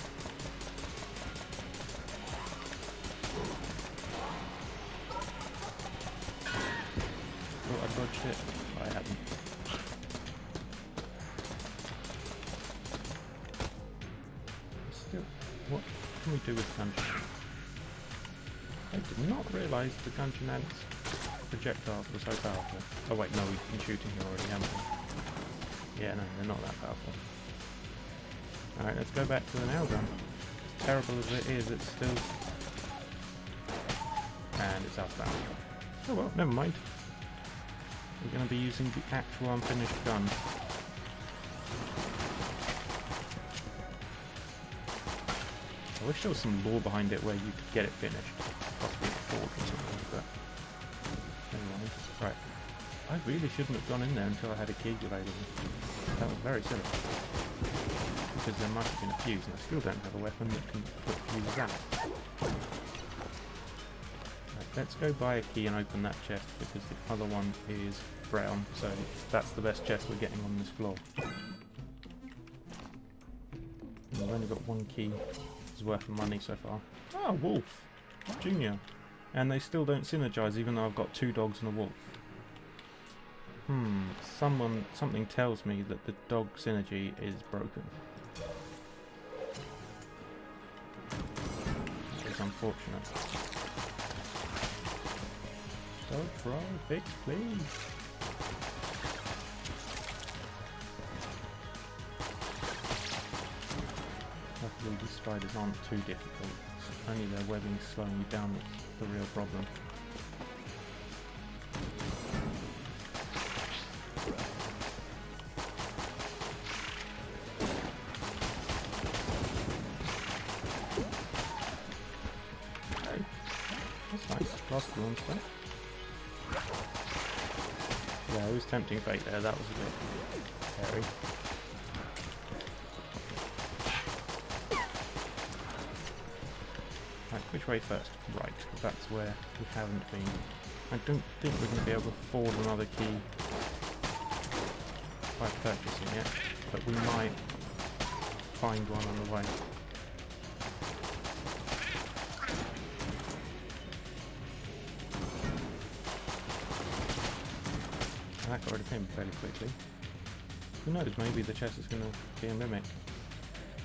Thought I dodged it, but I hadn't. Still, what can we do with Gungeon? I did not realise the Gungeon ants projectiles were so powerful. Oh wait, no, we've been shooting here already, haven't we? Yeah, no, they're not that powerful. Alright, let's go back to the nail gun. As terrible as it is, it's still... And it's outbound. Oh well, never mind. We're going to be using the actual unfinished gun. I wish there was some lore behind it where you could get it finished. Possibly a forge or something, but never mind. Right. I really shouldn't have gone in there until I had a key available. That was very silly. Because there might have been a fuse, and I still don't have a weapon that can put fuses out. Right, let's go buy a key and open that chest, because the other one is brown, so that's the best chest we're getting on this floor. And we've only got one key. It's worth the money so far. Ah, wolf! Junior. And they still don't synergize, even though I've got 2 dogs and a wolf. Something tells me that the dog synergy is broken. It's unfortunate. Dog roll, fix please. Luckily these spiders aren't too difficult. It's only their webbing slowing you down that's the real problem. Lost the monster. Yeah, it was tempting fate there, that was a bit scary. Right, which way first? Right, that's where we haven't been. I don't think we're going to be able to afford another key by purchasing it, but we might find one on the way. That got rid of him fairly quickly. Who knows, maybe the chest is going to be a mimic.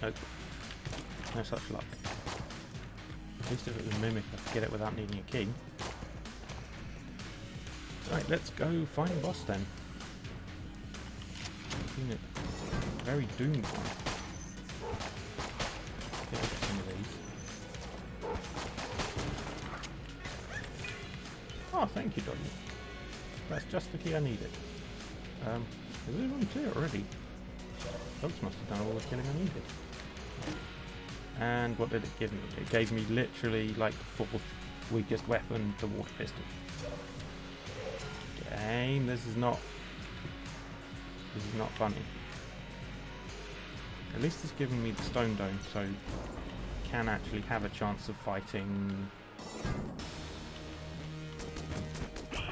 Nope. No such luck. At least if it was a mimic I could get it without needing a key. Right, let's go find a boss then. Isn't it very doomed one? Get rid of some of these. Oh, thank you, Doggy. That's just the key I needed. Is everyone clear already? Dogs must have done all the killing I needed. And what did it give me? It gave me literally like the 4th weakest weapon, the water pistol. Game, this is not funny. At least it's given me the stone dome, so I can actually have a chance of fighting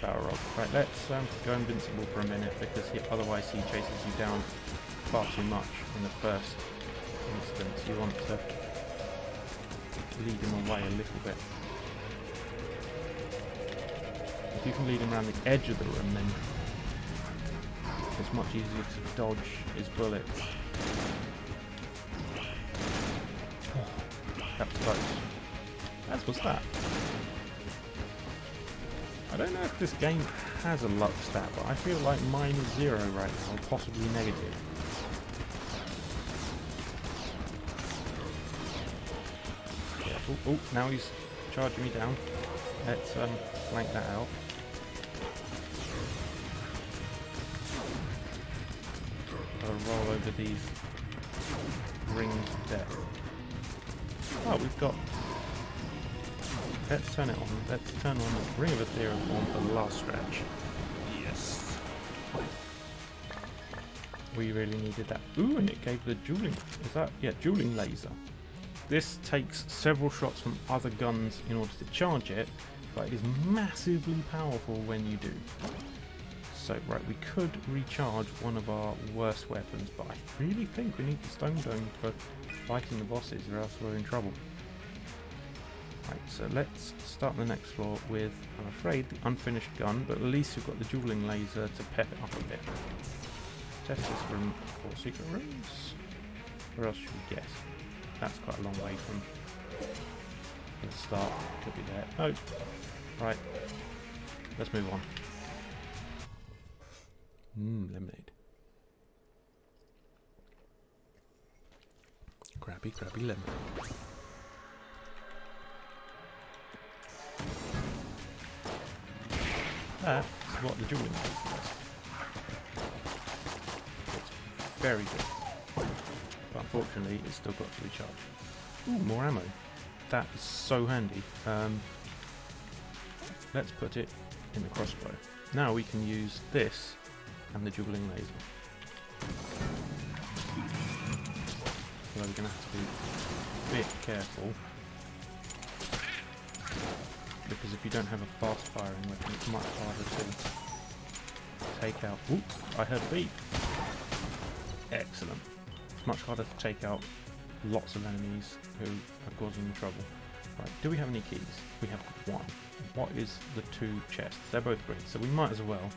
Balrog. Right, let's go invincible for a minute, because otherwise he chases you down far too much in the first instance. You want to lead him away a little bit. If you can lead him around the edge of the room, then it's much easier to dodge his bullets. That was close. As was that. I don't know if this game has a luck stat, but I feel like mine is 0 right now, possibly negative. Yeah. Oh, now he's charging me down. Let's flank that out. Gotta roll over these rings of death. Oh, we've got... Let's turn it on. Let's turn on the Ring of Ethereal Form for the last stretch. Yes. We really needed that. Ooh, and it gave the dueling. Is that? Yeah, dueling laser. This takes several shots from other guns in order to charge it, but it is massively powerful when you do. So, right, we could recharge one of our worst weapons, but I really think we need the Stone Dome for fighting the bosses, or else we're in trouble. Right, so let's start the next floor with, I'm afraid, the unfinished gun, but at least we've got the dueling laser to pep it up a bit. Test this room for secret rooms. Where else should we guess? That's quite a long way from the start. Could be there. Oh, right. Let's move on. Lemonade. Crabby lemonade. That's what the dueling does. It's very good. But unfortunately, it's still got to recharge. Ooh, more ammo. That is so handy. Let's put it in the crossbow. Now we can use this and the dueling laser. So we're going to have to be a bit careful, because if you don't have a fast firing weapon, it's much harder to take out. Ooh, I heard a beep. Excellent. It's much harder to take out lots of enemies who are causing you trouble. Right, do we have any keys? We have one. What is the two chests? They're both green, so we might as well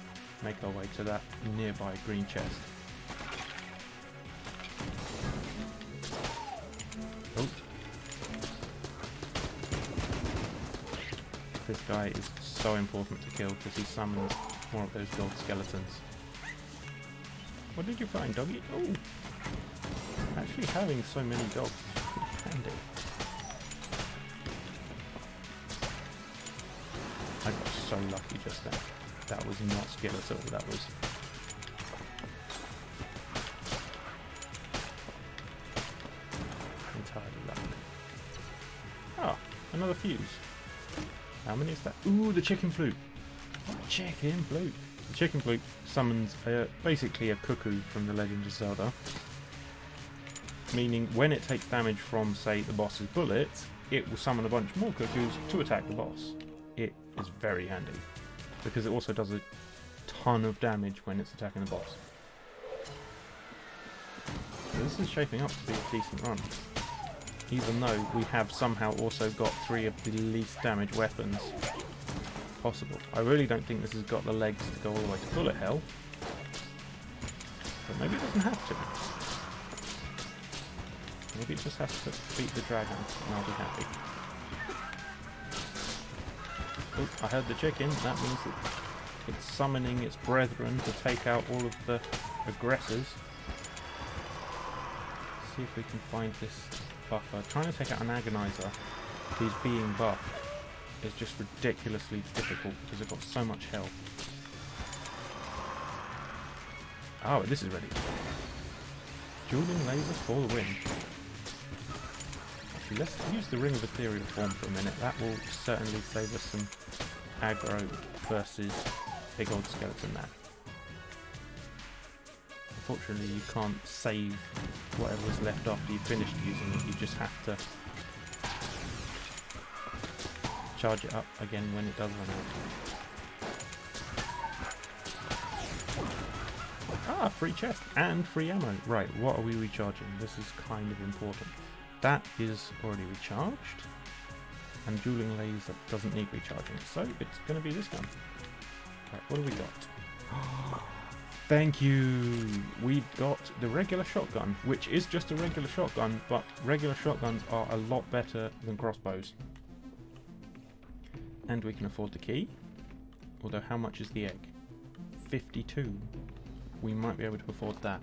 make our way to that nearby green chest. Oh. This guy is so important to kill because he summons more of those gold skeletons. What did you find, doggy? Oh! Actually having so many dogs is pretty handy. I got so lucky just then. That was not skill at all, that was... entirely luck. Ah, another fuse. How many is that? Ooh, the chicken flute! Chicken flute! The chicken flute summons basically a cuckoo from the Legend of Zelda. Meaning when it takes damage from, say, the boss's bullet, it will summon a bunch more cuckoos to attack the boss. It is very handy, because it also does a ton of damage when it's attacking the boss. So this is shaping up to be a decent run, even though we have somehow also got 3 of the least damaged weapons possible. I really don't think this has got the legs to go all the way to bullet hell, but maybe it doesn't have to. Maybe it just has to beat the dragon and I'll be happy. Oh, I heard the chicken. That means that it's summoning its brethren to take out all of the aggressors. See if we can find this buffer. Trying to take out an agonizer who's being buffed is just ridiculously difficult because they've got so much health. Oh, this is ready. Dueling laser for the win. Actually, let's use the Ring of Ethereal Form for a minute. That will certainly save us some aggro versus big old skeleton man. Unfortunately, you can't save whatever's left after you've finished using it. You just have to charge it up again when it does run out. Ah, free chest and free ammo. Right, what are we recharging? This is kind of important. That is already recharged, and dueling laser doesn't need recharging, so it's going to be this gun. Right, what have we got? Thank you! We've got the regular shotgun, which is just a regular shotgun, but regular shotguns are a lot better than crossbows. And we can afford the key, although how much is the egg? 52. We might be able to afford that.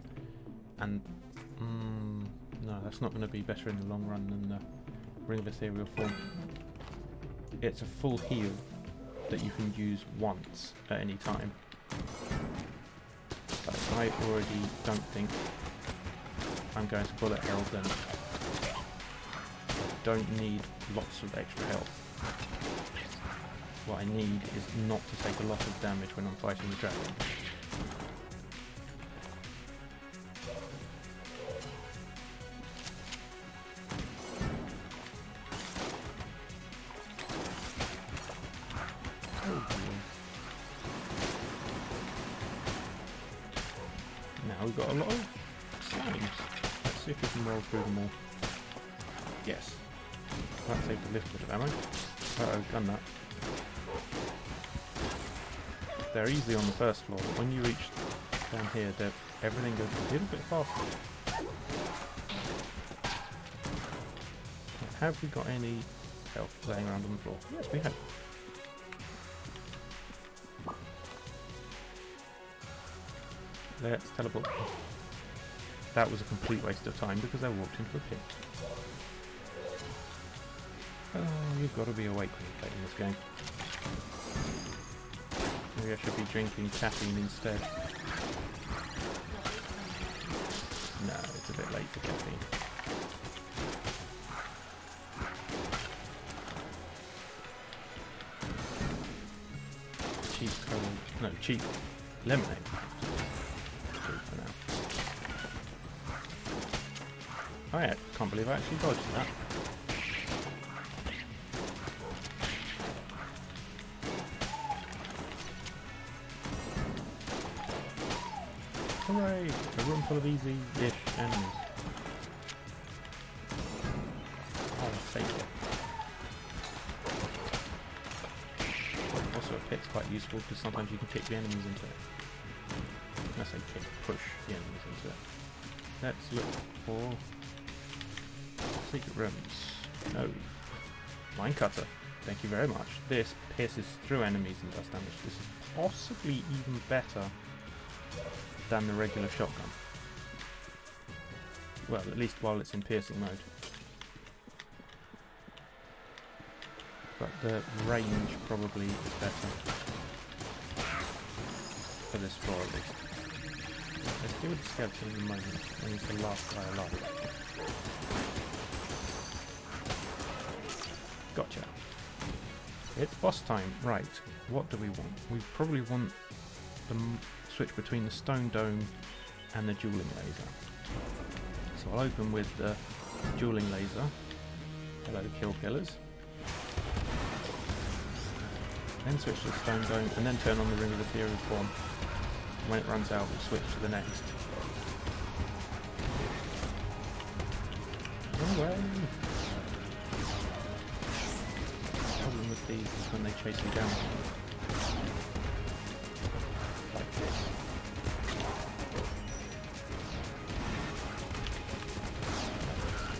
And no, that's not going to be better in the long run than the Ring of Ethereal Form. It's a full heal that you can use once at any time. But I already don't think I'm going to bullet hell, then I don't need lots of extra health. What I need is not to take a lot of damage when I'm fighting the dragon. Now we've got a lot of slimes. Let's see if we can roll through them all. Yes. That saved a little bit of ammo. Uh-oh, gun that. They're easy on the first floor, but when you reach down here, everything goes a little bit faster. Have we got any health laying around on the floor? Yes, we have. Let's teleport. That was a complete waste of time because I walked into a pit. Oh, you've got to be awake when you're playing this game. Maybe I should be drinking caffeine instead. No, it's a bit late for caffeine. cheap cola, no, cheap lemonade. Good for now. Oh yeah, can't believe I actually dodged that. Hooray! A room full of easy-ish enemies. I'll take it. Also, a pit's quite useful because sometimes you can kick the enemies into it. I say kick, push the enemies into it. Let's look for secret rooms. No. Mine cutter. Thank you very much. This pierces through enemies and does damage. This is possibly even better than the regular shotgun. Well, at least while it's in piercing mode. But the range probably is better. For this floor at least. Let's deal with the skeleton in a moment. I need the last guy alive. Gotcha. It's boss time. Right. What do we want? We probably want the switch between the stone dome and the dueling laser. So I'll open with the dueling laser. Hello, kill killers. Then switch to the stone dome and then turn on the ring of ethereal form. When it runs out, we'll switch to the next. Run away! The problem with these is when they chase you down. Like this.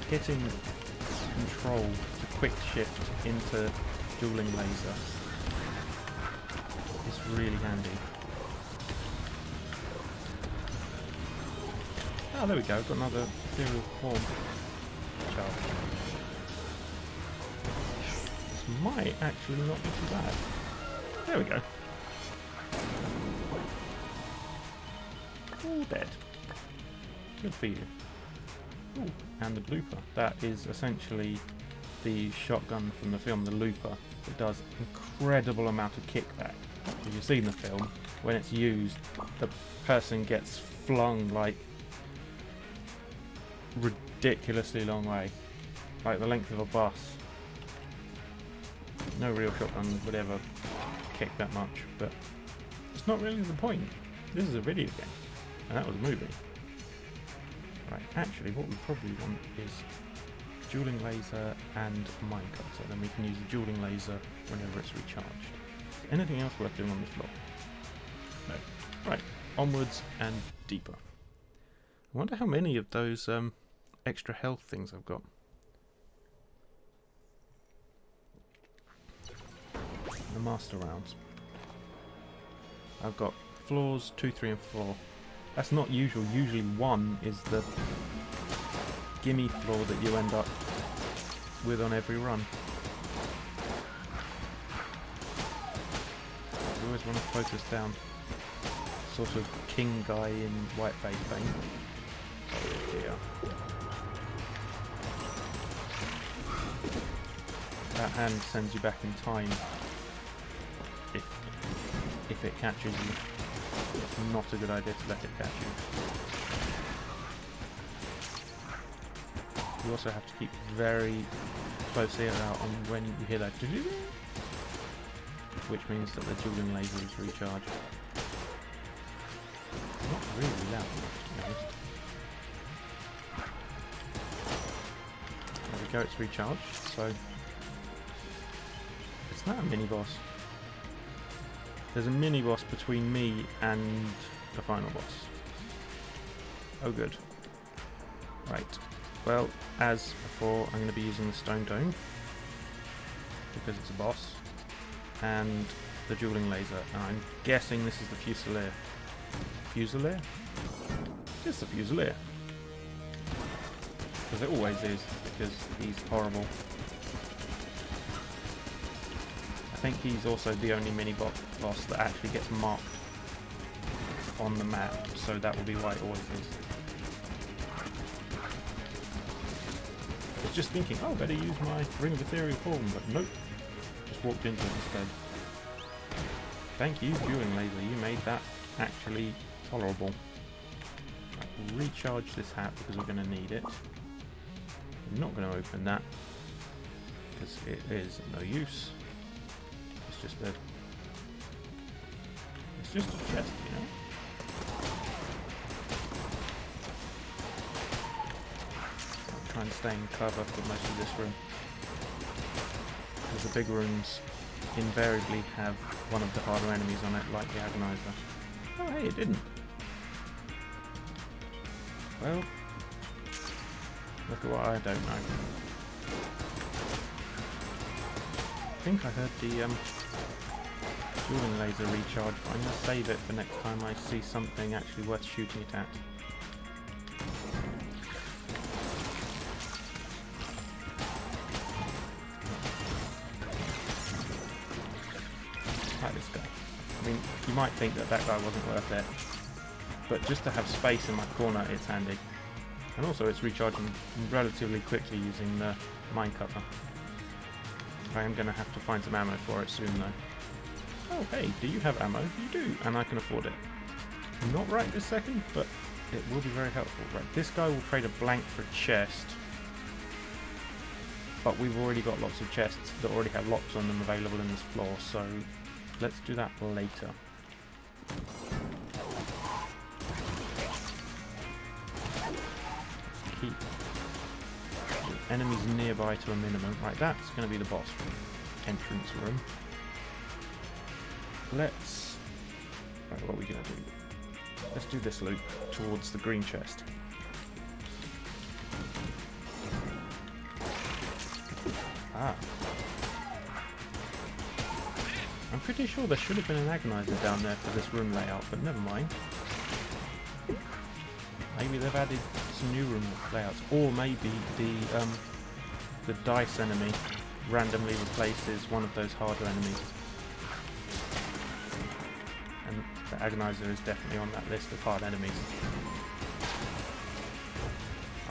Hitting control to quick shift into dueling laser is really handy. Oh, there we go, got another ethereal form charge. This might actually not be too bad. There we go. All dead. Good for you. Ooh, and the blooper. That is essentially the shotgun from the film, the looper. It does incredible amount of kickback. If you've seen the film, when it's used, the person gets flung like ridiculously long way, like the length of a bus. No real shotgun would ever kick that much, but it's not really the point. This is a video game, and that was a movie. Right, actually what we probably want is dueling laser and mine cutter, then we can use the dueling laser whenever it's recharged. Anything else worth doing on the floor? No. Right, onwards and deeper. I wonder how many of those extra health things I've got. The master rounds. I've got floors 2, 3 and 4. That's not usual. Usually 1 is the gimme floor that you end up with on every run. You always want to focus down. Sort of king guy in white face paint. Oh dear. That hand sends you back in time if it catches you. It's not a good idea to let it catch you. You also have to keep very close ear out on when you hear that, which means that the dueling laser is recharged. Not really loud enough, to be honest. There we go, it's recharged, so it's not a mini-boss. There's a mini-boss between me and the final boss. Oh good. Right, well, as before, I'm going to be using the stone dome, because it's a boss, and the dueling laser, and I'm guessing this is the Fusilier. Fusilier? It's the Fusilier. Because it always is, because he's horrible. I think he's also the only mini-boss that actually gets marked on the map, so that will be why it always is. I was just thinking, oh, better use my Ring of Ethereal Form, but nope. Just walked into it instead. Thank you, viewing laser. You made that actually tolerable. Right, we'll recharge this hat because we're going to need it. I'm not going to open that because it is no use. It's just a chest, you know. I'll try and stay in cover for most of this room, because the big rooms invariably have one of the harder enemies on it, like the Agonizer. Oh hey, it didn't. Well, look at what I don't know. I think I heard the dueling laser recharge, but I'm going to save it for next time I see something actually worth shooting it at. Like this guy. I mean, you might think that that guy wasn't worth it, but just to have space in my corner, it's handy. And also it's recharging relatively quickly using the mine cutter. I am going to have to find some ammo for it soon though. Oh hey, do you have ammo? You do, and I can afford it. Not right this second, but it will be very helpful. Right, this guy will trade a blank for a chest, but we've already got lots of chests that already have locks on them available in this floor, so let's do that later. Keep the enemies nearby to a minimum. Right, that's going to be the boss entrance room. Let's... Right, what are we going to do? Let's do this loop towards the green chest. Ah. I'm pretty sure there should have been an Agonizer down there for this room layout, but never mind. Maybe they've added some new room layouts, or maybe the dice enemy randomly replaces one of those harder enemies. And the Agonizer is definitely on that list of hard enemies.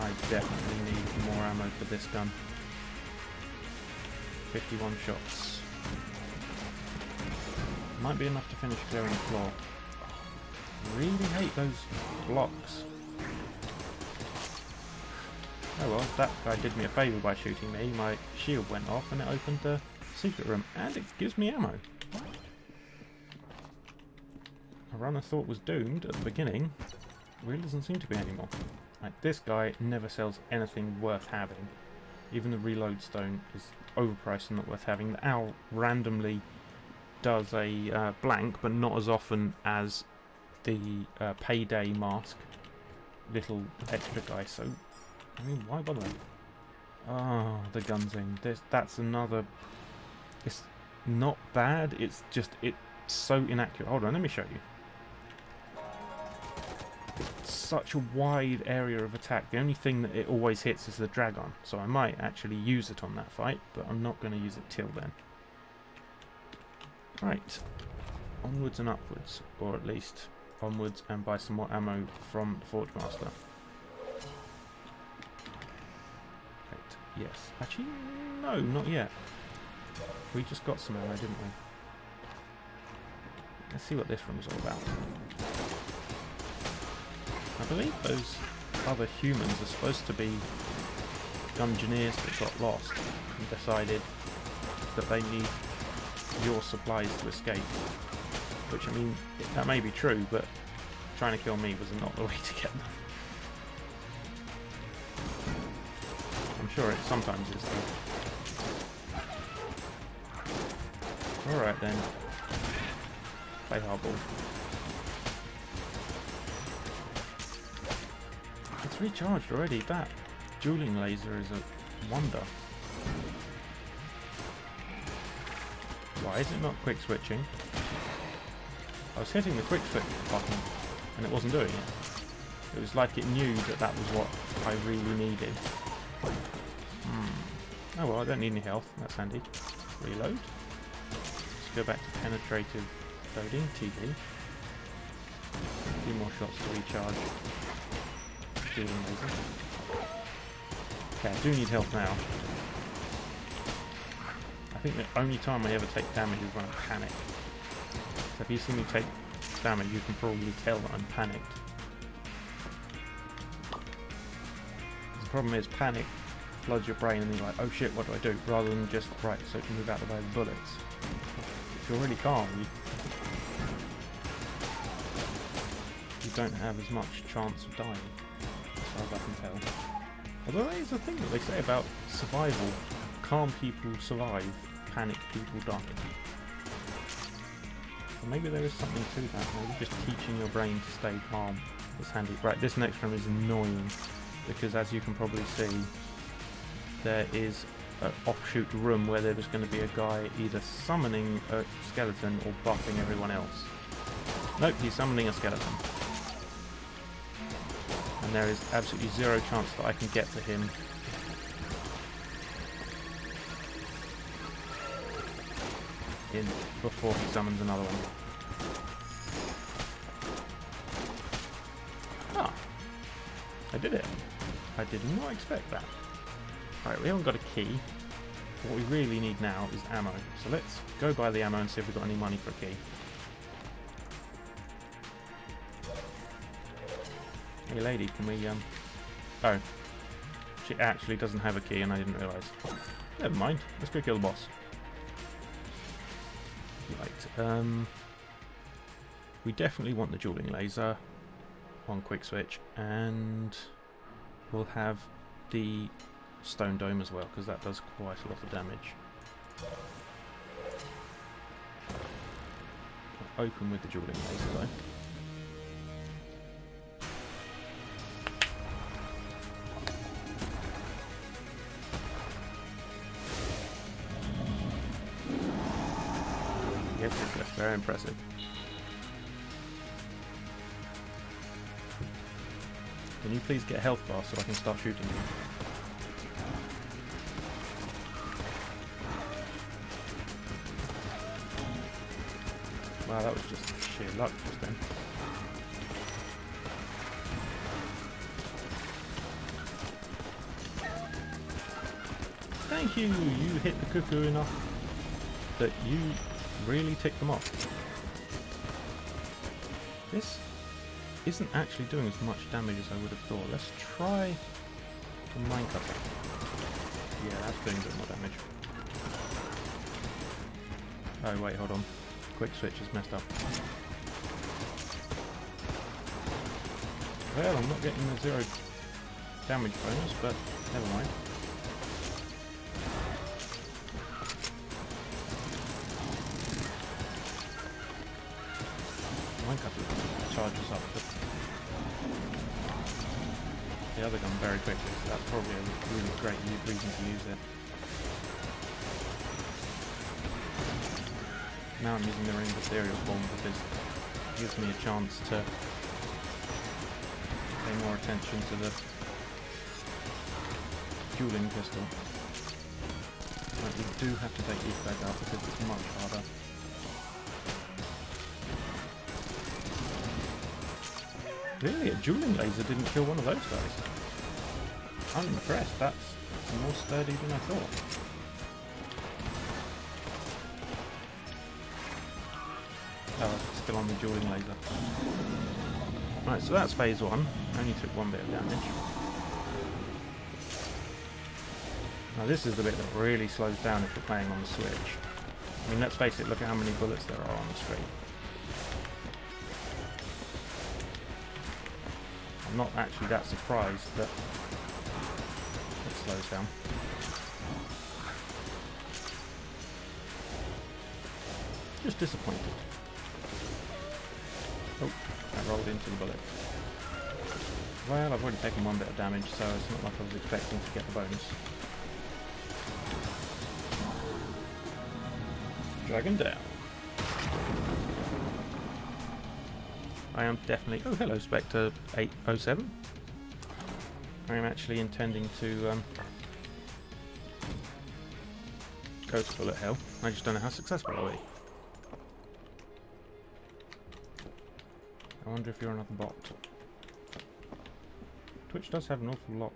I definitely need more ammo for this gun. 51 shots. Might be enough to finish clearing the floor. Really hate those blocks. Oh well, that guy did me a favour by shooting me. My shield went off and it opened the secret room, and it gives me ammo. A run I thought was doomed at the beginning really doesn't seem to be anymore. Like, this guy never sells anything worth having. Even the reload stone is overpriced and not worth having. The owl randomly does a blank, but not as often as the payday mask little extra guy, so I mean, why bother? Oh, the Gungeon. That's another... It's not bad, it's just, it's so inaccurate. Hold on, let me show you. It's such a wide area of attack. The only thing that it always hits is the Dragon, so I might actually use it on that fight, but I'm not going to use it till then. Right, onwards and upwards, or at least onwards and buy some more ammo from the Forge Master. Right, yes. Actually, no, not yet. We just got some ammo, didn't we? Let's see what this room's all about. I believe those other humans are supposed to be Gungeoneers that got lost and decided that they need your supplies to escape. Which, I mean, that may be true, but trying to kill me was not the way to get them. I'm sure it sometimes is though. Alright then. Play hardball. It's recharged already. That dueling laser is a wonder. Why is it not quick switching? I was hitting the quick switch button and it wasn't doing it. It was like it knew that that was what I really needed. Oh well, I don't need any health. That's handy. Reload. Let's go back to penetrative loading. TV. A few more shots to recharge. Dueling laser. Okay, I do need health now. I think the only time I ever take damage is when I panic. So if you see me take damage, you can probably tell that I'm panicked. The problem is panic floods your brain and you're like, oh shit, what do I do? Rather than just, right, so you can move out of the way of the bullets. If you're really calm, you don't have as much chance of dying, as far as I can tell. Although that is the thing that they say about survival. Calm people survive, panic people die. So maybe there is something to that. Maybe just teaching your brain to stay calm is handy. Right, this next room is annoying because, as you can probably see, there is an offshoot room where there was going to be a guy either summoning a skeleton or buffing everyone else. Nope, he's summoning a skeleton. And there is absolutely zero chance that I can get to him. Before he summons another one. Ah! I did it. I did not expect that. Right, we haven't got a key. What we really need now is ammo. So let's go buy the ammo and see if we've got any money for a key. Hey lady, can we Oh. She actually doesn't have a key and I didn't realise. Never mind. Let's go kill the boss. Right, we definitely want the dueling laser on quick switch, and we'll have the stone dome as well, because that does quite a lot of damage. I'll open with the dueling laser though. Yes, that's very impressive. Can you please get a health bar so I can start shooting you? Wow, that was just sheer luck just then. Thank you! You hit the cuckoo enough that you really ticked them off. This isn't actually doing as much damage as I would have thought. Let's try the minecutter. Yeah, that's doing a bit more damage. Oh wait, hold on. Quick switch is messed up. Well, I'm not getting the 0 damage bonus, but never mind. Minecutter charges up the other gun very quickly, so that's probably a really great reason to use it. Now I'm using the ring of ethereal form because it gives me a chance to pay more attention to the dueling pistol. But we do have to take these guys out because it's much harder. Really, a dueling laser didn't kill one of those guys. I'm impressed, that's more sturdy than I thought. Oh, it's still on the dueling laser. Right, so that's phase 1. Only took 1 bit of damage. Now this is the bit that really slows down if you're playing on the Switch. I mean, let's face it, look at how many bullets there are on the screen. I'm not actually that surprised that it slows down. Just disappointed. Oh, I rolled into the bullet. Well, I've already taken 1 bit of damage, so it's not like I was expecting to get the bonus. Dragon down. I am definitely... Oh, hello, Spectre 807. I am actually intending to go to bullet hell. I just don't know how successful I'll be. I wonder if you're another bot. Twitch does have an awful lot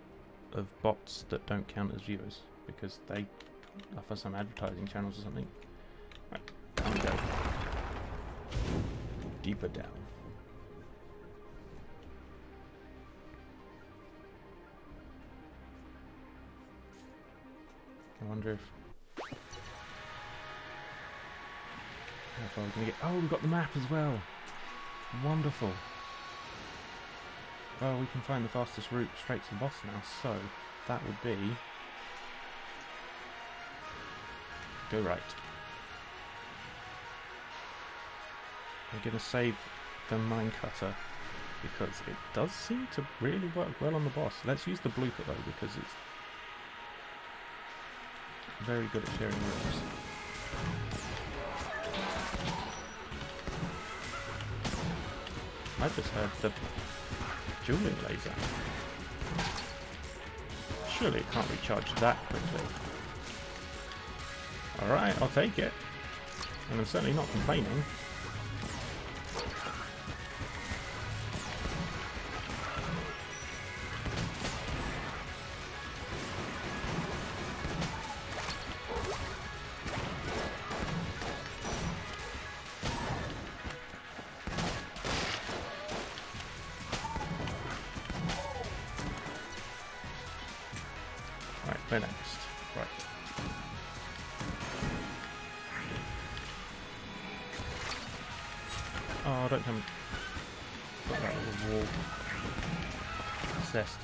of bots that don't count as viewers because they offer some advertising channels or something. Right, down we go. deeper down. I wonder if... how far we're going to get... Oh, we've got the map as well. Wonderful. Well, we can find the fastest route straight to the boss now, so that would be... go right. We're going to save the minecutter because it does seem to really work well on the boss. Let's use the blooper though, because it's very good at sharing rooms. I just heard the dueling laser. Surely it can't recharge that quickly. Alright, I'll take it. And I'm certainly not complaining. Right, where next? Right. Oh, don't tell me. Got that little wall. Obsessed.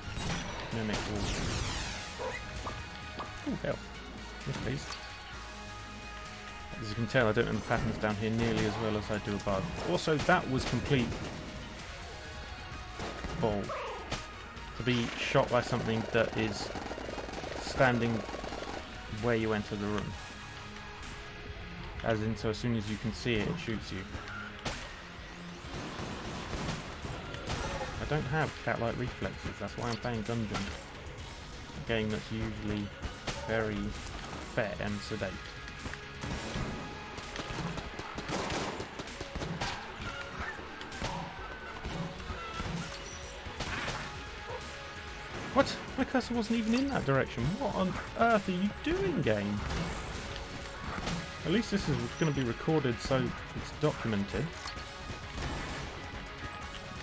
Mimic wall. Oh, hell. Yes, please. As you can tell, I don't know the patterns down here nearly as well as I do above. Also, that was complete ball. To be shot by something that is standing where you enter the room. As in, so as soon as you can see it, it shoots you. I don't have cat-like reflexes, that's why I'm playing Gungeon. A game that's usually very fair and sedate. What? My cursor wasn't even in that direction. What on earth are you doing, game? At least this is going to be recorded so it's documented.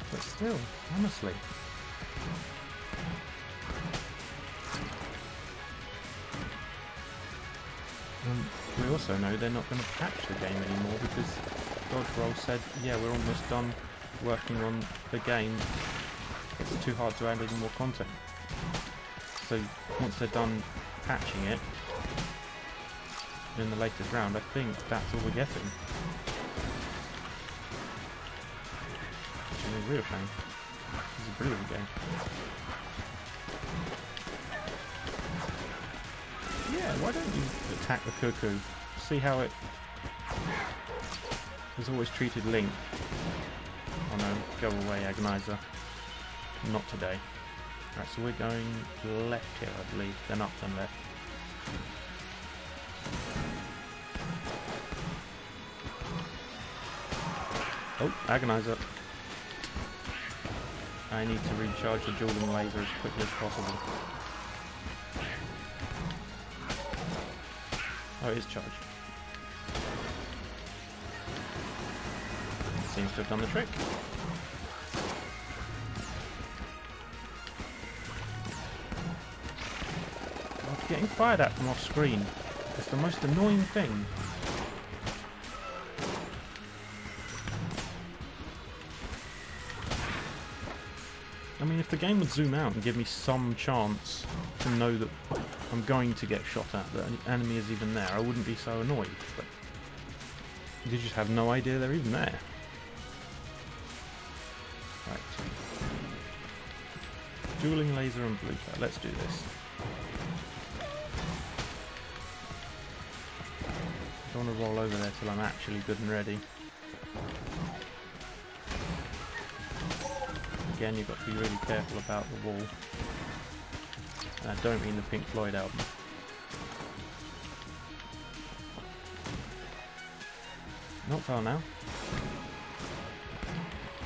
But still, honestly. We also know they're not going to patch the game anymore because Dodgeroll said, yeah, we're almost done working on the game. It's too hard to add any more content. So once they're done patching it in the latest round, I think that's all we're getting. Which is a real shame. This is a brilliant game. Yeah, why don't you attack the cuckoo? See how it has always treated Link. Oh no, go away, Agonizer. Not today. Right, so we're going left here, I believe. Then up, then left. Oh, Agonizer. I need to recharge the dueling laser as quickly as possible. Oh, it is charged. Seems to have done the trick. Getting fired at from off screen is the most annoying thing. I mean, if the game would zoom out and give me some chance to know that I'm going to get shot at, that an enemy is even there, I wouldn't be so annoyed. But you just have no idea they're even there. Right. Dueling laser and blooper. Let's do this. I don't want to roll over there till I'm actually good and ready. Again, you've got to be really careful about the wall. And I don't mean the Pink Floyd album. Not far now.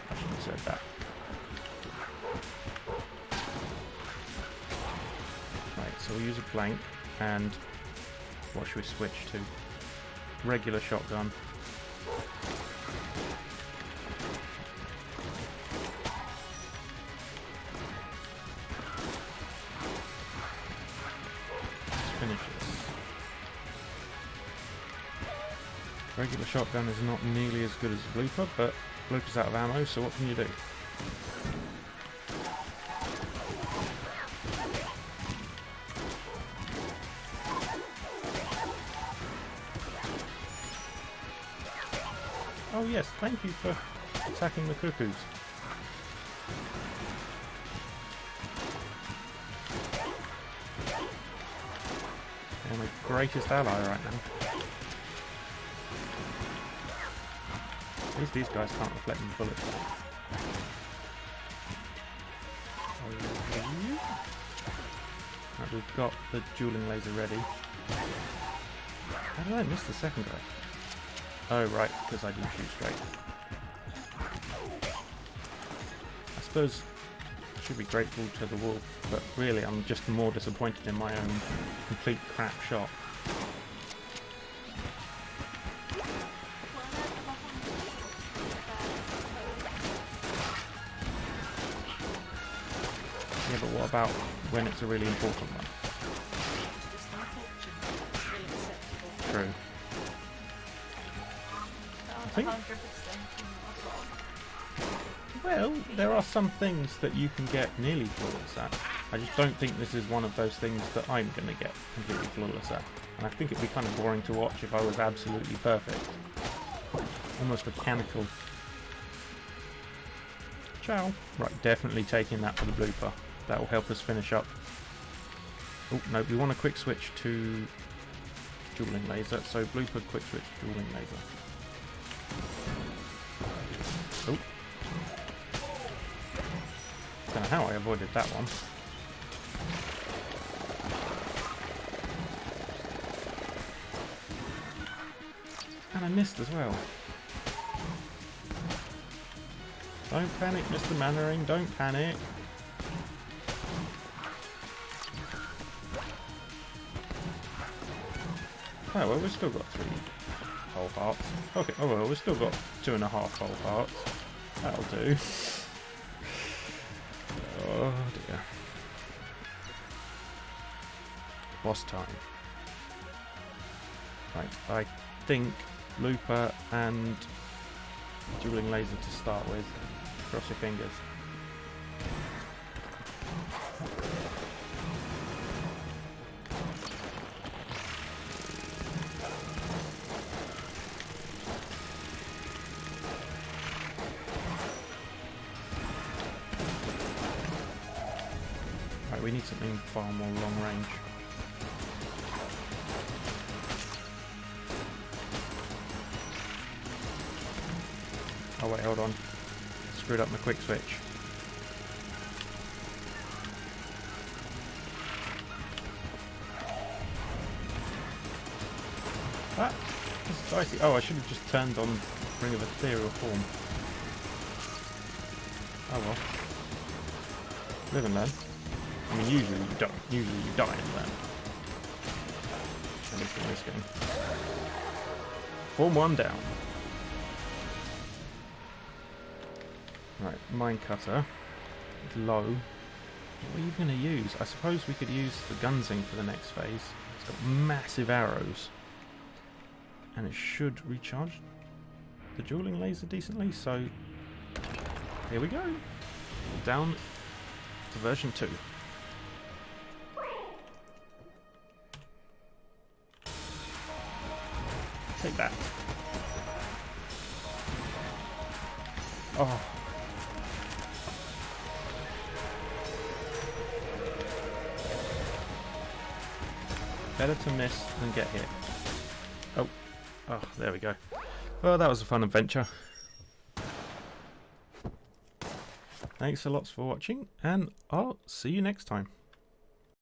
I shouldn't have said that. Right, so we'll use a plank, and what should we switch to? Regular shotgun. Regular shotgun is not nearly as good as the blooper, but blooper's out of ammo, so what can you do? Oh yes, thank you for attacking the cuckoos. They're my greatest ally right now. At least these guys can't reflect any bullets. Right, we've got the dueling laser ready. How did I miss the second guy? Oh right, because I didn't shoot straight. I suppose I should be grateful to the wolf, but really I'm just more disappointed in my own complete crap shot. Yeah, but what about when it's a really important one? True. I think, well, there are some things that you can get nearly flawless at. I just don't think this is one of those things that I'm going to get completely flawless at. And I think it'd be kind of boring to watch if I was absolutely perfect. Almost mechanical. Ciao. Right, definitely taking that for the blooper. That will help us finish up. Oh, no, we want a quick switch to dueling laser. So blooper, quick switch, dueling laser. Oh. Don't know how I avoided that one. And I missed as well. Don't panic, Mr. Mannering, don't panic. Oh well, we've still got 3 whole hearts. Okay, oh well, we've still got 2.5 whole hearts. That'll do. Oh dear. Boss time. Right, I think Looper and dueling laser to start with. Cross your fingers. Right, we need something far more long range. Oh wait, hold on. Screwed up my quick switch. Ah! This is dicey. Oh, I should have just turned on Ring of Ethereal Form. Oh well. Live and learn. I mean, usually you don't. Usually you die and learn. At least in this game. Form 1 down. Right, mine cutter. It's low. What are you going to use? I suppose we could use the Gungeon for the next phase. It's got massive arrows. And it should recharge the dueling laser decently, so here we go. Down to version 2. Take that. Oh. Better to miss than get hit. Oh. Oh, there we go. Well, that was a fun adventure. Thanks a lot for watching, and I'll see you next time.